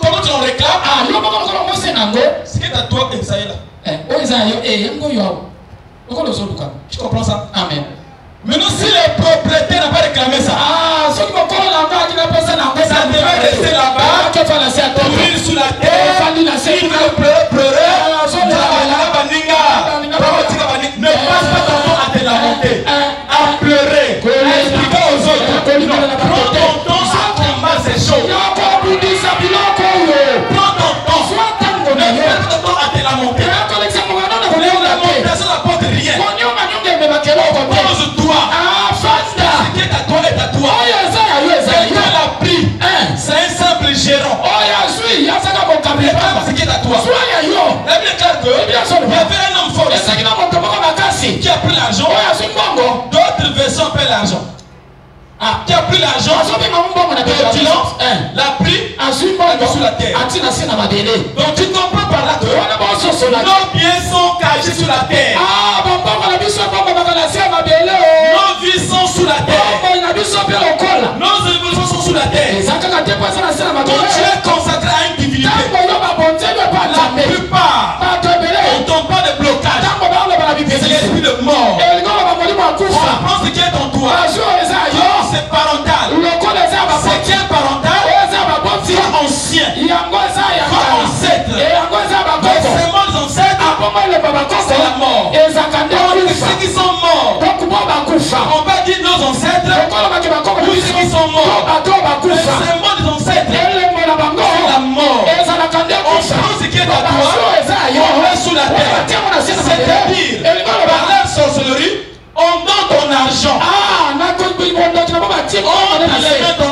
Comment tu en réclames. Ce qui est à toi, ça est là. Tu comprends ça? Amen. Maintenant, si le propriétaire n'a pas réclamé ça, ça devait rester là-bas, pourrir sous la terre, il va pleurer, ne passe pas ton temps à te lamenter, à pleurer, à expliquer aux autres. Prends ton temps à combattre ces choses. Prends ton temps, ne perds pas ton temps à te lamenter. Personne n'apporte rien. Pose-toi. Ce qui est à toi est à toi. Quelqu'un l'a pris. C'est un simple gérant. Ce qui est à toi. La Bible déclare que il y avait un homme fort qui a pris l'argent. D'autres versions appellent l'argent. Qui a pris l'argent, l'a pris sous la terre. Donc tu comprends par là que nos biens sont cachés sous la terre. Nos vies sont sous la terre. Nos évolutions sont sous la terre. Quand tu es consacré à une divinité, la plupart ne tombe pas de blocage. C'est l'esprit de mort. On apprend ce qui est en toi. C'est parental. C'est qui est parental. C'est ancien. C'est ancêtre. C'est mort des ancêtres. C'est la mort. Ceux qui sont morts, on va dire nos ancêtres. Ou ceux qui sont morts. C'est mort des ancêtres. C'est la mort. On prend ce qui est à toi. On met sous la terre. C'est-à-dire, par la sorcellerie, on donne ton argent. On te les met dans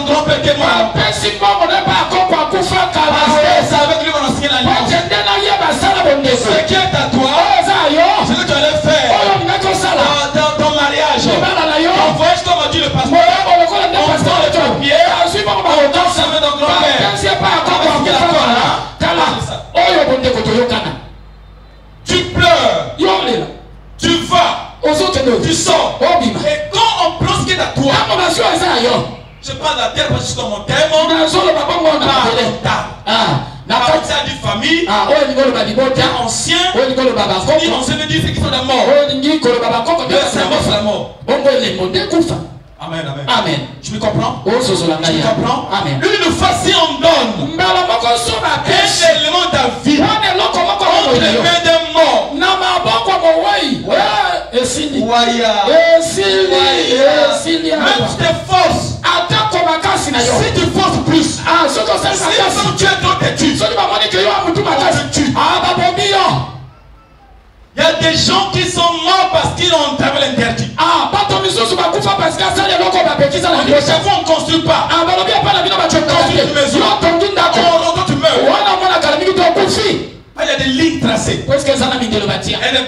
grand péché moral. Parce que c'est avec lui qu'on enseigne l'alliance. Ce qui est à toi, ce que tu allais faire dans ton mariage. On voyage comme a dit le pasteur. On prend le papier. On danse avec ton grand-père. Tu pleures. Tu vas. Tu sors. Et quand on prend ce qui est à toi, je parle de la terre parce que je suis dans mon thème. La partie d'une famille, ancien, ancien veut dire ceux qui sont la mort. Le cerveau c'est la mort. Amen, amen. Amen. Tu me comprends? Tu me comprends? Amen. Une fois si on donne un élément de ta vie, on te met d'un mort. Même si tu t'efforces, si tu forces plus, si tu as d'autres études, il y a des gens qui sont morts parce qu'ils ont un travail interdit. On ne construit pas. Tu construis une maison. Tu meurs. Il y a des lignes tracées. Et des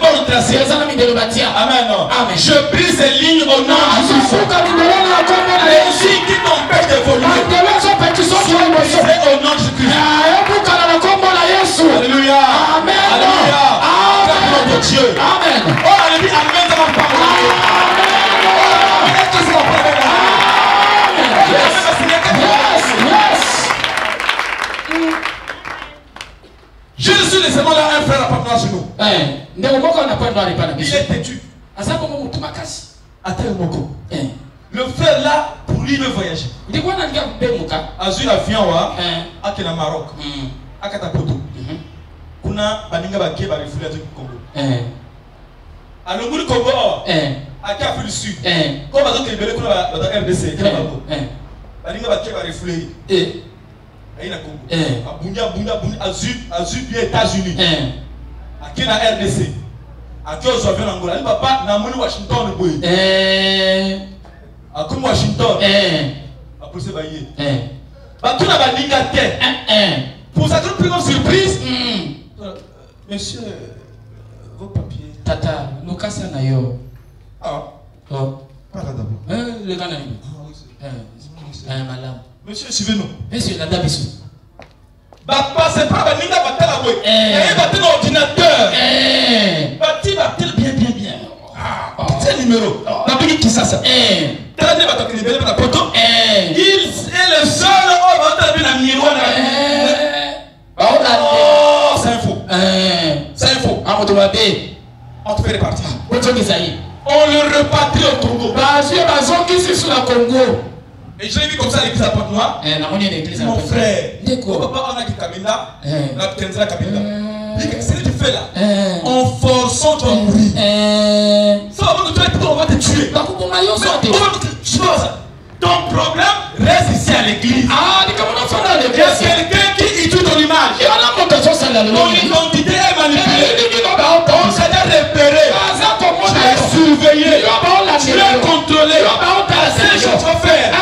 bornes tracées. Amen. Je brise ces lignes au nom de Jésus. Les lignes qui t'empêchent d'évoluer. C'est au nom de Jésus. Alléluia. Alléluia. De Dieu. Amen. Oh, alléluia. Amen. Ça va parler. Est-ce que c'est la première? Je suis laissement là un frère à parler chez nous. Il est têtu. Le frère là, pour lui, il veut voyager. Azul avion à Kena Maroc. À Katapoto. Kuna baninga baké ba refoulé à Congo. À l'Ongo du Congo, à Afrique du Sud. Comme à d'autres libérés, kuna dans RDC, baninga baké ba refoulé. Aïe na Congo. À Bunda, Azul bien États-Unis. À Kena RDC. À Kyoto avion Angola. Ni papa na moni Washington le boy. À comme Washington. À pousser bailler. Ba tuna baninga té. Pour ça, une plus grande surprise. Monsieur, vos papiers. Tata, nous cassons d'ailleurs. Ah. Oh. Pas là d'abord. Le gars madame. Monsieur, suivez-nous. Monsieur, la dame ici. Papa, c'est pas la ligne à battre la web. Il y a un ordinateur. Bâti, bien. Ah. numéro. Il est le seul homme miroir. Oh, c'est un faux. C'est un faux. On te fait répartir. On le repatrie au Congo. Et je l'ai vu comme ça à l'église à Pointe-Noire. Mon frère, papa, on a qui Kamina, la Kenza Kamina. Ce que tu fais là, en forçant, tu vas mourir. Ça va te tuer, on va te tuer. Ton problème reste ici à l'église. Il y a quelqu'un qui étudie ton image. Ton identité est manipulée. On s'est repéré. Tu es surveillé. Tu es contrôlé. C'est ce que tu vas faire.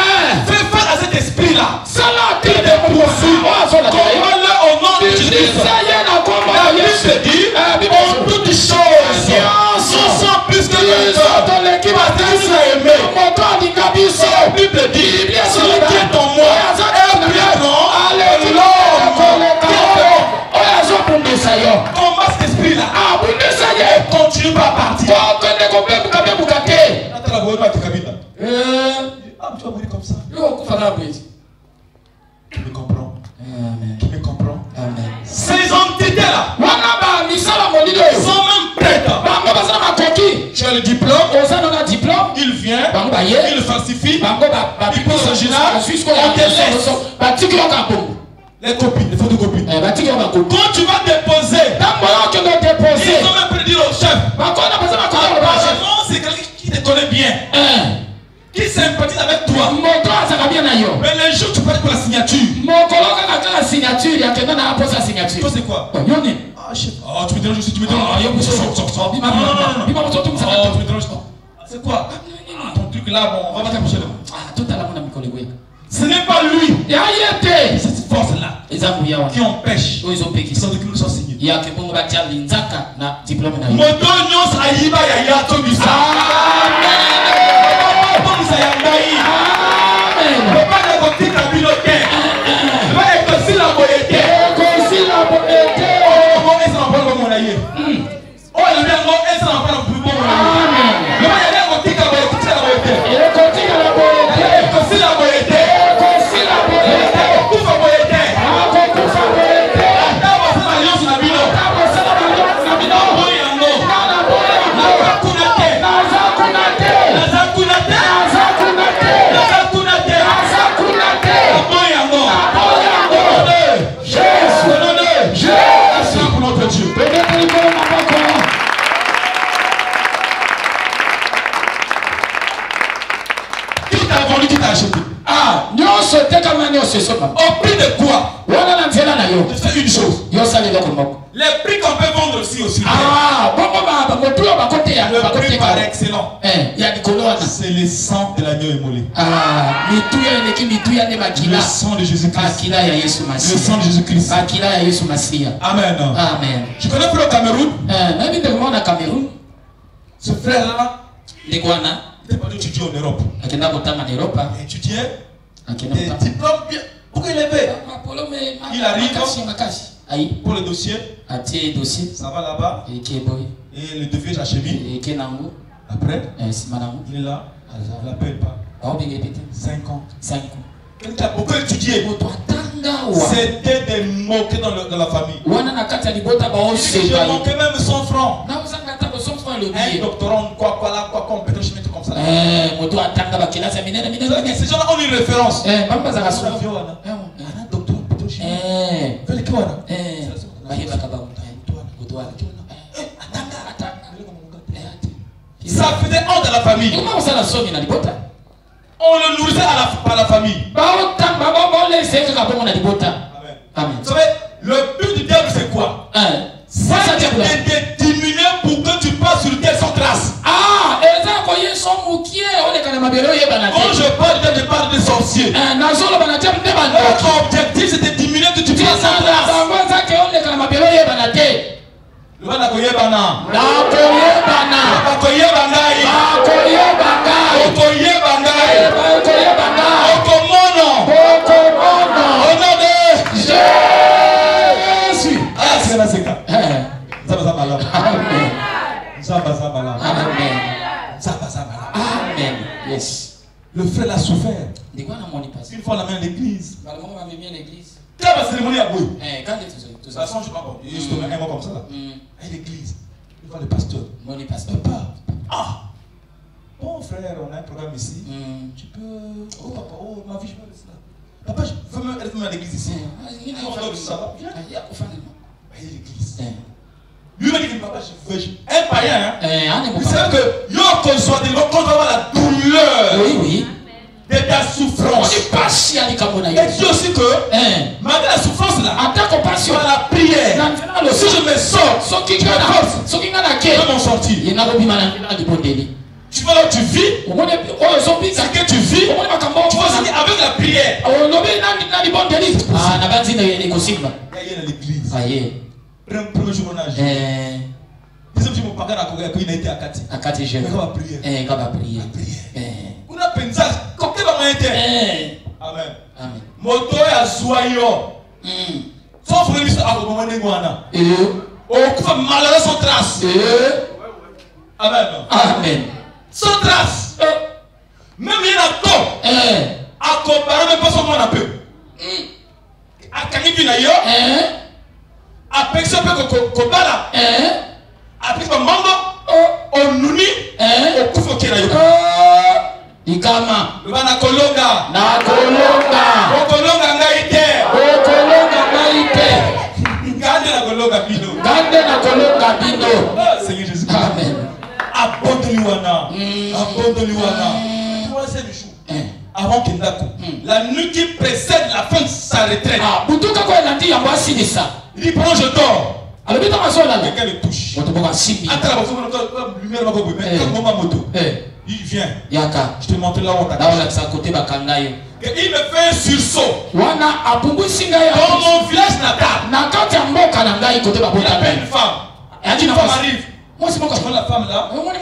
Fais face à cet esprit-là. Qui te poursuit. Commande-le au nom de Jésus. La Bible se dit, en toutes choses, nous sommes plus que vainqueurs. Parce que tu as aimé. La Bible dit, celui qui est en moi est plus grand que l'homme. Combat cet esprit-là. Continue pas à partir. Tu vas mourir comme ça. Tu me comprends? Tu me comprends? Ces entités-là sont même prêtes. Tu as le diplôme. Il vient. Il falsifie. Il pose original. On te laisse. Les copies, les photocopies. Quand tu vas déposer, ils ont même prédit au chef. Apparemment, c'est quelqu'un qui te connaît bien. Qui sympathise avec toi. Mais le jour tu parles pour la signature. Toi c'est quoi? Ah, chef. Oh, tu me déranges aussi, tu me déranges. Non. Tu me déranges. C'est quoi? Ton truc là, bon, on va t'approcher là. Ce n'est pas lui. C'est cette force-là qui empêche que son document soit signé. Moto nyos ayiba ya yato bisa. Au prix de quoi? Je fais une chose. Les prix qu'on peut vendre aussi. Le prix par excellent. C'est le sang de l'agneau émolé. Le sang de Jésus-Christ. Le sang de Jésus-Christ. Amen. Je connais plus au Cameroun. Ce frère-là, il était pas étudier en Europe. Étudier. Des diplômes bien. Pourquoi il est fait? Il arrive pour le dossier. Ça va là-bas. Et le devis j'achemine. Après, il est là. Il n'appelle pas. 5 ans. Quelqu'un a beaucoup étudié. C'était des moquets dans la famille. J'ai manqué même 100 francs. Un doctorant, quoi, compétent, je mets tout comme ça. Ces gens-là ont une référence. Ça faisait honte à la famille. On le nourrissait par la famille. Amen. Vous savez, le but du diable c'est quoi? C'est de diminuer pour que tu passes sur terre sans trace. Quand je parle du diable, je parle des sorciers. Notre objectif c'est de diminuer que tu passes sans trace. Amen. Yes. Le frère a souffert. De quoi on n'y passe? Une fois la main à l'église. Quand l'église. Quand la cérémonie a beau. Quand tout ça. Je sais pas bon. Je te mets un mot comme ça là. À l'église. Une fois le pasteur. Mon pasteur. Papa. Ah. Bon frère, on a un programme ici. Tu peux. Oh papa, oh ma vie, je veux cela. Papa, je veux me rester à l'église ici. Ça va. Viens. À l'église. Lui m'a dit que papa, je veux. Un païen, hein. Vous savez que quand on va avoir la douleur. Oui. De ta souffrance. Et Dieu aussi que, malgré la souffrance là, par la prière, si je me sors, je vais m'en sortir. Tu vois là où tu vis, ce que tu vis, tu vois aussi avec la prière. Il y a l'église. Premier jour on a joué. Deuxième jour mon papa a été à Kati. Il va prier. On a pensé, coquet va m'aider. Amen. Moto ya soyo. Son frère lui a recommandé Guana. On coupe malheureux sans trace. Amen. Sans trace. Même il y a un temps. À comparer même pas son nom un peu. À Kaniki Nayo. À Pexo Kobala. À Pexo Mambo. On nuni. On coupe au Kenayo. Ikama. Na kolonga. Okolonga ngaite. Gande na kolonga bino. Seigneur Jésus. Amen. Abondeliwana. Troisième jour. Avant qu'il n'accou. La nuit qui précède la fin de sa retraite. Il dit prends je dors. Quelqu'un le touche. Il vient. Je te montre là où on t'a. Et il me fait un sursaut. Dans mon village natal. Il appelle une femme. Une femme arrive. Moi c'est mon cas. La femme là.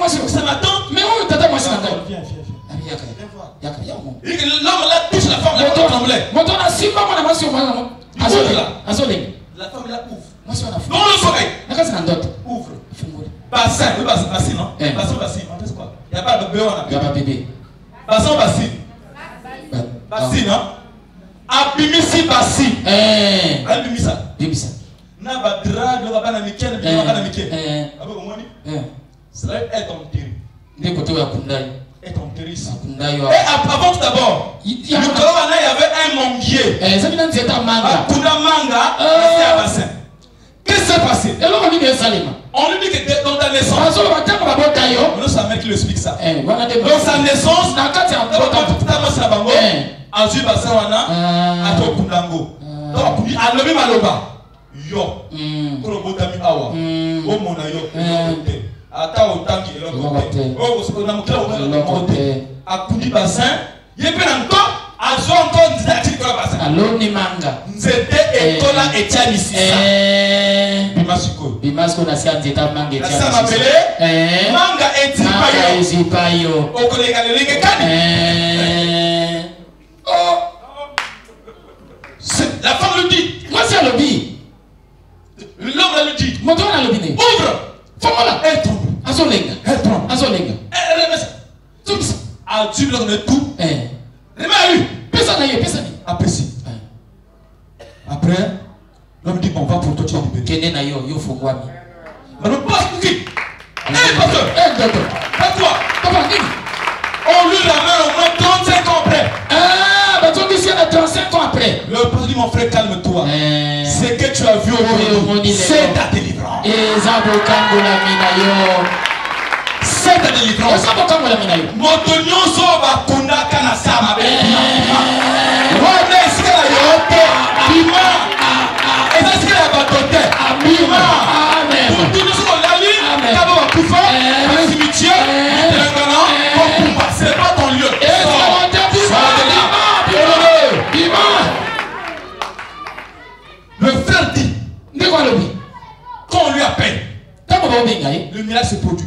C'est ma tante. Mais où t'as moi c'est ma tante. Viens. L'homme là touche la femme là. La femme là ouvre. Non le sommeil. Ouvre. Bassin, non? Bassin. Il n'y a pas de bébé. Bassin, non? Abimisi bassin. Abimisa. Na badra, le rabbin amical, le rabbin amical. Cela est enterré. Est enterré ici. Et avant tout d'abord, il y avait un manguier. Akuna manga, c'est un bassin. Qu'est-ce qui s'est passé? On lui dit que dans ta naissance, c'est sa mère qui lui explique ça. Dans sa naissance, Azul bassin wana, ato kundango. Donc, alobi maloba. Yo, kolobotami awa. O mona yo, ata otangi elokote. O namukia akundi bassin. Yepe encore. Azo encore didactique dans le bassin. Allo ni manga. Nzete ekola etiani sisa. Bimasiko na sia nzeta manga etiani sisa. Ça m'appelait manga ezipayo. Okolega lelenge kani. La femme lui dit. Moi c'est lobby. L'homme lui dit. Moto na lobby ne. Ouvre. Femme-là. Elle tremble. Azolenga. Elle remet ça. Ah, tu lui donnes tout. Après, l'homme dit bon, va pour toi, tu es libéré. Maintenant, pas qui? Pasteur, pas toi. On lui ramène au moins 35 ans après. à 35 ans après. Le pasteur dit mon frère, calme-toi. Ce que tu as vu aujourd'hui, c'est ta délivrance. C'est ta délivrance. Motonio soba kunaka na sama bema. Wana iskela yote. Bima. Eza iskela batote. Bima. Amen. Motonio soba lali. Kabo wakufa. Cimetière. Telangana. C'est pas ton lieu. Le frère dit. Quand on lui appelle, le miracle se produit.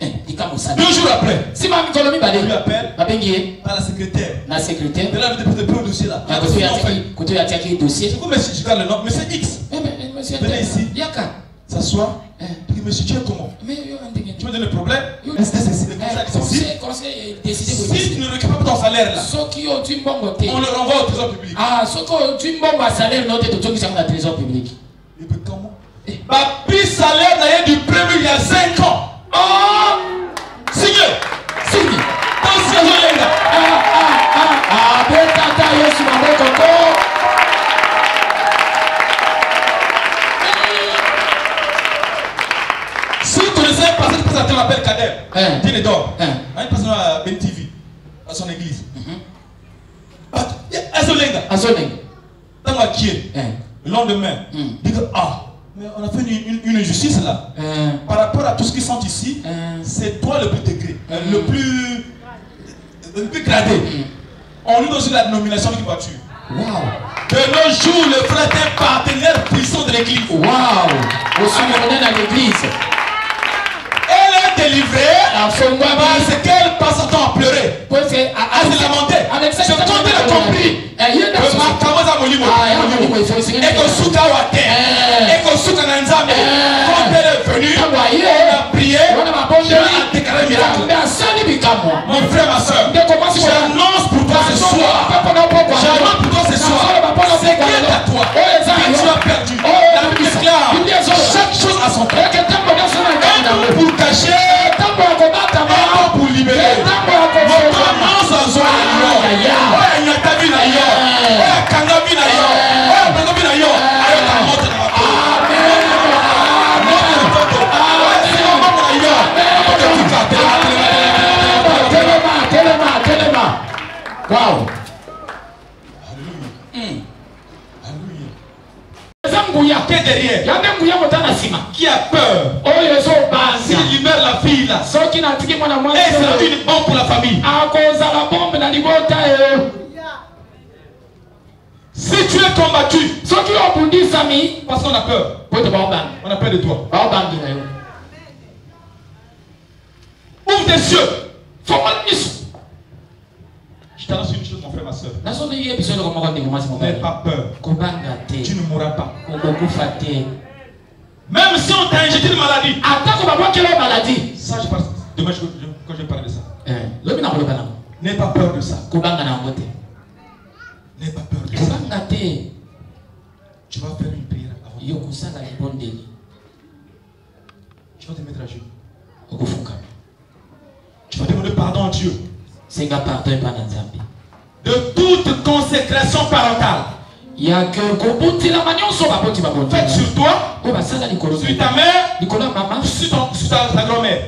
2 jours après, on lui appelle par la secrétaire. De là, il dépose le dossier là. Du coup, monsieur, je garde le nom. Monsieur X. Venez ici. S'assoit. Monsieur, tu es comment? Tu me donne le problème. Si tu ne récupères pas ton salaire là, on le renvoie au trésor public. Et puis comment? Papi salaire n'a du premier il y a 5 ans. Oh! Signé! Si vous connaissez un pasteur qui passe à terre, on l'appelle Kader. Il dort. Il passe à Ben TV, à son église. Azolenga. Tant qui est. Le lendemain, il dit que mais on a fait une injustice là. Par rapport à tout ce qui sont ici, c'est toi le plus degré, le plus gradé. On lui donne aussi la nomination d'une voiture. Wow. De nos jours, le frère est un partenaire puissant de l'église. Wow. Aussi monnaie dans l'église. Elle est délivrée parce qu'elle passe son temps à pleurer. Elle s'est lamentée. Je compte le compris. Et que Souka Wate, et que Souka Nanzame, quand elle est venue, on a prié, Dieu a déclaré le miracle. Mon frère, ma soeur, j'annonce pour toi ce soir. J'annonce pour toi ce soir. C'est qui est à toi que tu as perdu. La Bible déclare chaque chose à son temps. Un pour cacher, un pour libérer. Mon temps annonce à Zoé. Il y a ta vie d'ailleurs. Wow. Qui est derrière? Qui a peur? S'il libère la fille là, et ça va être une bombe pour la famille. Si tu es combattu, parce qu'on a peur, on a peur de toi. Ouvre tes yeux. Je t'annonce une chose, mon frère, ma soeur. N'aie pas peur. Tu ne mourras pas. Même si on t'a injecté une maladie. Ça, je parle. Demain, quand je vais parler de ça. N'aie pas peur de ça. N'aie pas peur de ça. Tu vas faire une prière avant. Tu vas te mettre à genoux. Tu vas demander pardon à Dieu. De toute consécration parentale. Faites sur toi, sur ta mère, sur ta grand-mère.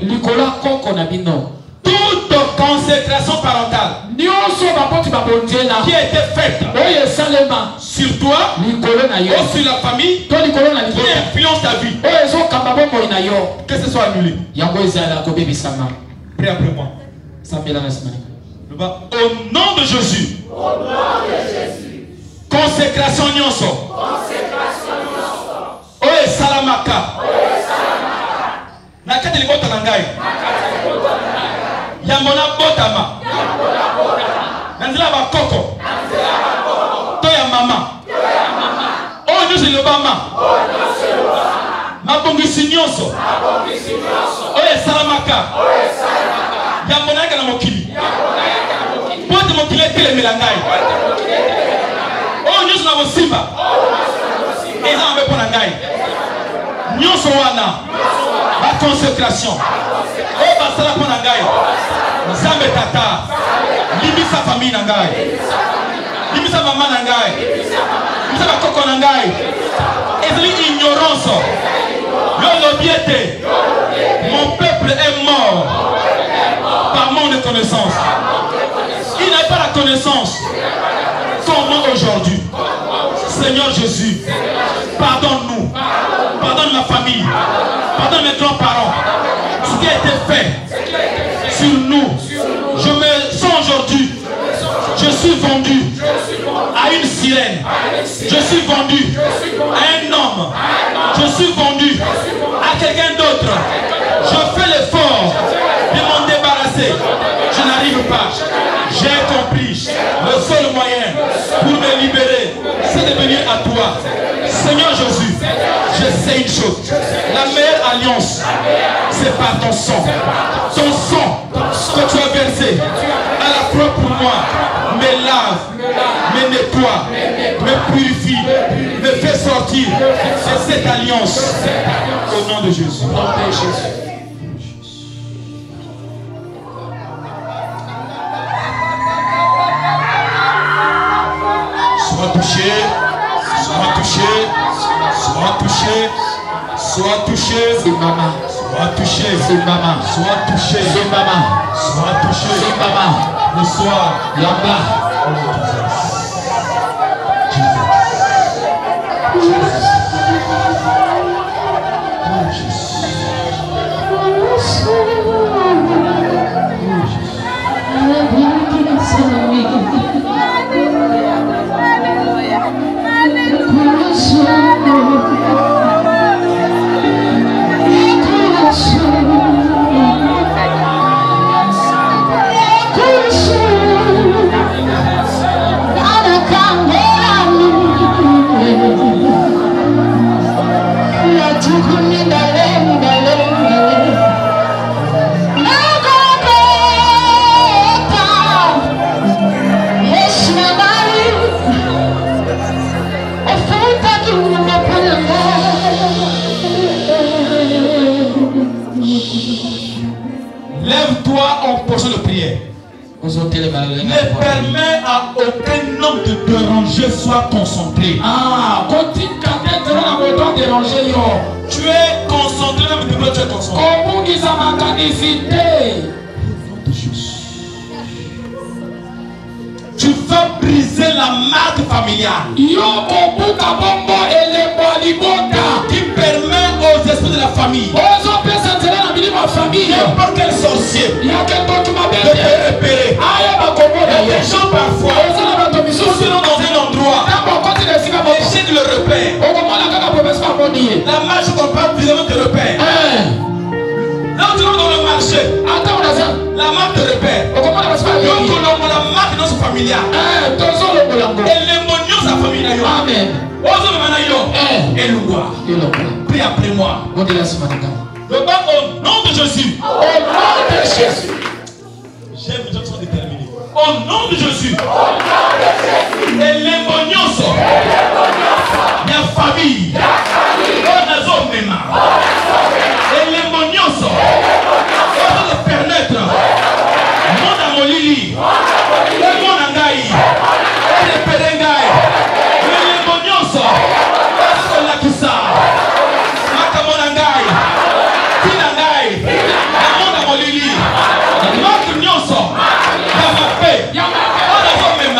Toute consécration parentale qui a été faite sur toi ou sur la famille qui influence ta vie, que ce soit annulé. Prie après moi. Au nom de Jésus. Consécration nyonso. Oye salamaka. Nakati libota nangai. Yamona botama. Nanzila bakoko. Toya mama. Oye nyonso lobama. Mabongisi nyonso. Oye salamaka. Yamona kana mokili. Pote mokili tele melangai. Oh, nyonso na bosimba. Eza mabe pona ngai. Nyonso wana. La consécration. Oh, basala pona ngai. Nzambe tata. Limisa famille na ngai. Limisa mama na ngai. Limisa bakoko na ngai. Ezali ignorance. L'olobiete. Mon peuple est mort. Par manque de connaissance. Il n'a pas la connaissance. Comme moi aujourd'hui. Seigneur Jésus, pardonne-nous. Pardonne ma famille. Pardonne mes grands-parents. Ce qui a été fait sur nous. Je me sens aujourd'hui. Je suis vendu à une sirène. Je suis vendu à un homme. Je suis vendu à quelqu'un d'autre. Je fais l'effort de m'en débarrasser. Je n'arrive pas. J'ai compris. Le seul moyen pour me libérer, c'est de venir à toi. Seigneur Jésus, je sais une chose. La meilleure alliance, c'est par ton sang. Ton sang que tu as versé à la croix pour moi me lave, me nettoie, me purifie, me fait sortir de cette alliance. Au nom de Jésus. Sois touché, sois touché, sois touché, sois touché, c'est maman, sois touché, c'est maman, sois touché, c'est maman, sois touché, c'est maman, le soir, là-bas. Lève-toi en posture de prière. Ne permets à aucun homme de déranger, sois concentré. Tu es concentré, même de tu es concentré. Tu vas briser la marque familiale qui permet aux esprits de la famille, n'importe quel sorcier, de te repérer. Les gens parfois, sinon dans un endroit, essaient de le repère. La marche ne pas visiblement te repère. Là où tu vas dans le marché, la marque te repère. La marque dans son familial. Et l'émonion sa famille. Amen. Prie après moi. Le bas au nom de Jésus. Au nom de Jésus. J'aime les gens qui sont déterminés. Au nom de Jésus. Et l'émonion sort. Il y a famille. Et l'émonion sort. On va permettre. Mon amolili. Mon angaï. Le perengaï. L'émonion sort. La kissa. Makamonangaï. Pinangaï. Mon amolili. Notre nyonso. Yamape. On a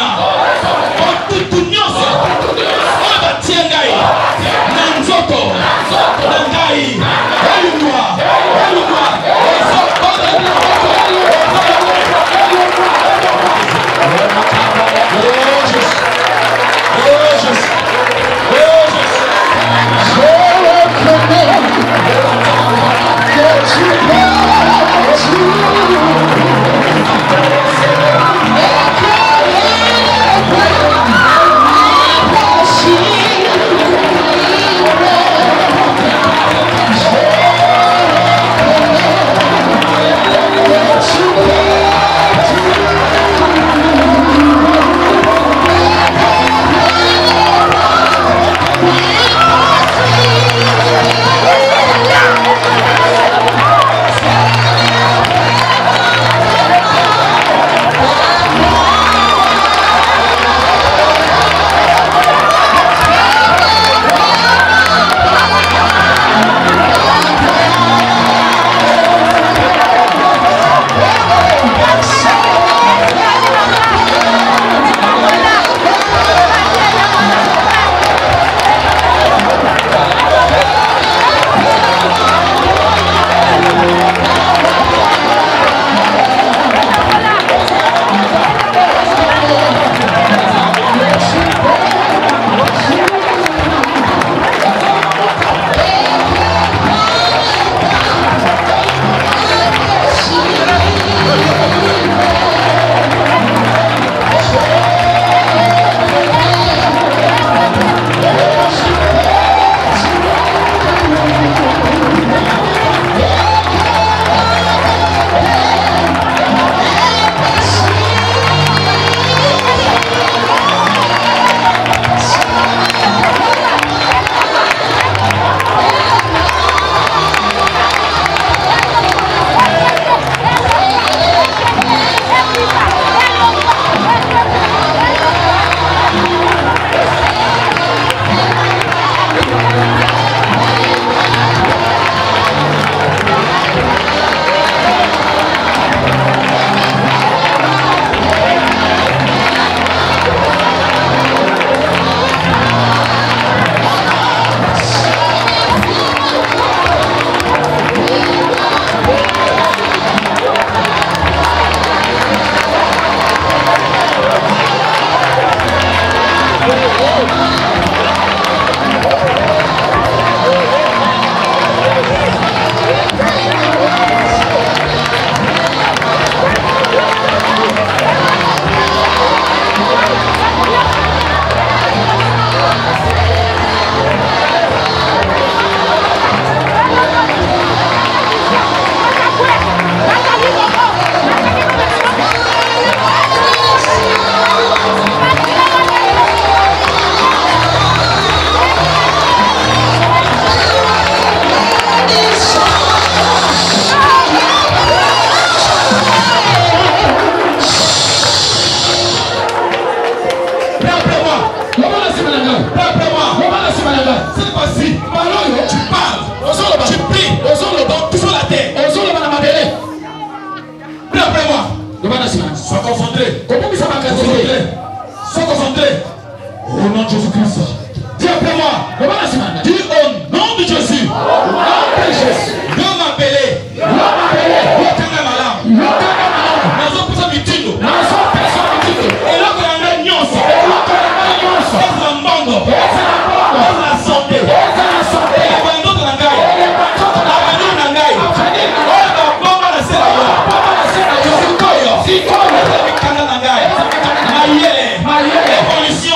Sois concentré. Au nom de Jésus-Christ. Dis après moi. Dis au nom de Jésus. Dieu m'a appelé. Révolution.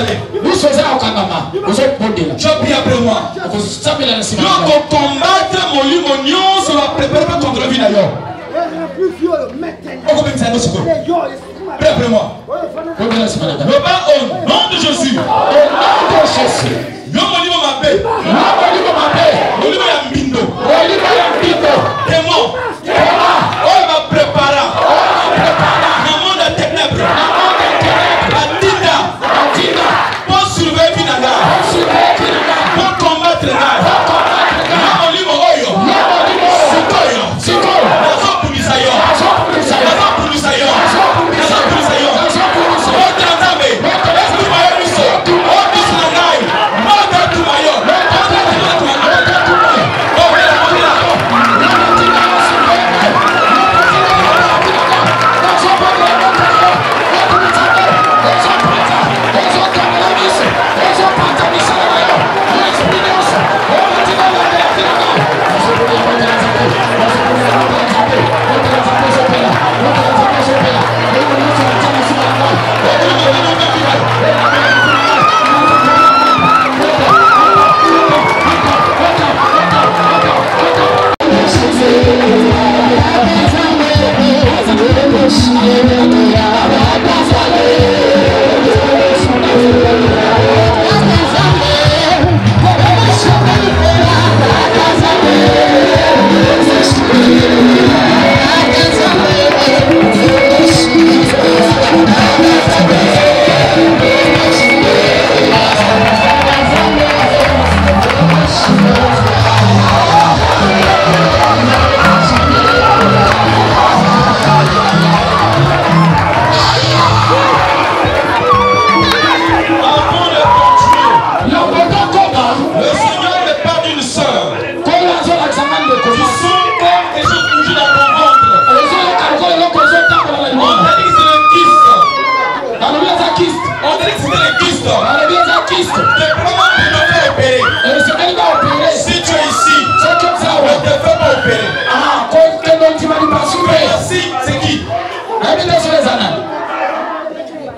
installé. Je prie après moi. Donc combattre mon lit, mon nion, ça va préparer contre le vie d'ailleurs. Prie après moi. Le bas au nom de Jésus. Non, mon niveau m'a paix. Mon niveau y'a mindo. Démon. Oh, il m'a préparé. Dans le monde des ténèbres. La tinda. Pour surveiller Finaga. Pour combattre les gars. Mon niveau oyo. Sikoyo. Nazo Pulisayo. Nazo Pulisayo. Nazo Pulisayo. Otanzabe. Estumayo Miso. Otusanai. Otumayo.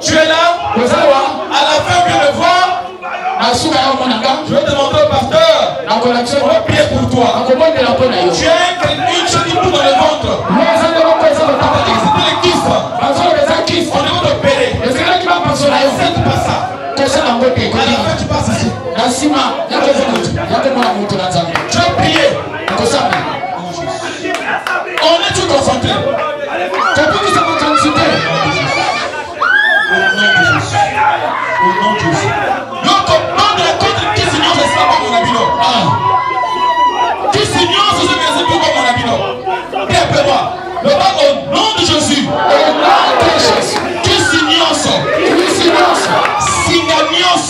Tu es là? À la fin, viens me voir. Je vais te montrer au pasteur. On va prier pour toi. Tu as une chose qui pousse dans le ventre. C'était le kyste. On devait t'opérer. Faites pas ça. À la fin, tu passes ici. Tu vas prier. On est tout concentré. Au nom de Jésus. Donc, on demande la contre qui s'ignore, c'est pas mon habino. Qui s'ignore, c'est ce que c'est pour mon habino. Bien après moi. Le bas au nom de Jésus. Qui s'ignore, signanios.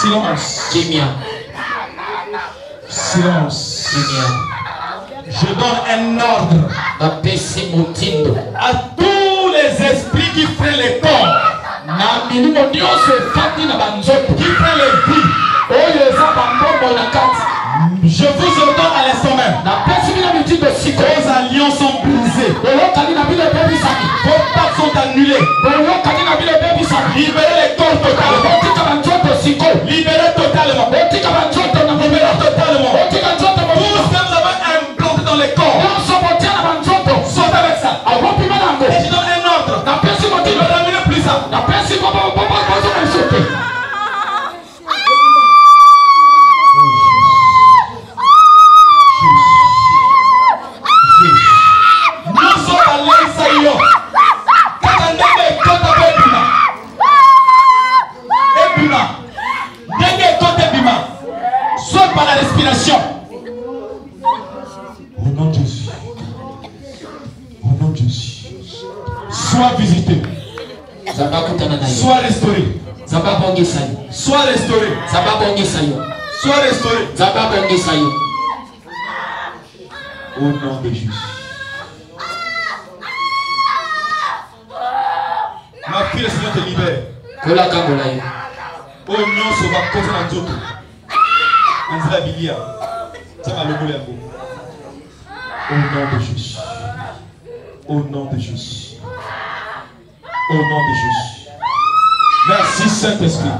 Silence. Silence. Je donne un ordre à tous les esprits qui prennent les corps, qui prennent les vies. Je vous ordonne à l'instant même. Vos alliances sont brisées. Vos pactes sont annulés. Libérez les corps totalement. Libérez totalement. Libérez totalement. Tout ce que vous avez implanté dans les corps, saute avec ça. Et je donne un ordre. Ne ramenez plus ça. Par la respiration. Au nom de Jésus. Au nom de Jésus. Sois visité. Sois restauré. Sois restauré. Sois restauré. Au nom de Jésus. Ma fille, le Seigneur te libère. Au nom de Jésus. Au nom de Jésus. Au nom de Jésus. Au nom de Jésus. Merci Saint-Esprit.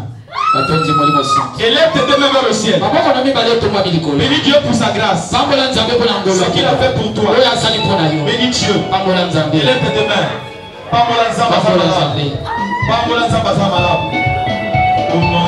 Élève tes deux mains vers le ciel. Bénis Dieu pour sa grâce. Ce qu'il a fait pour toi. Bénis Dieu. Élève tes deux mains. Au nom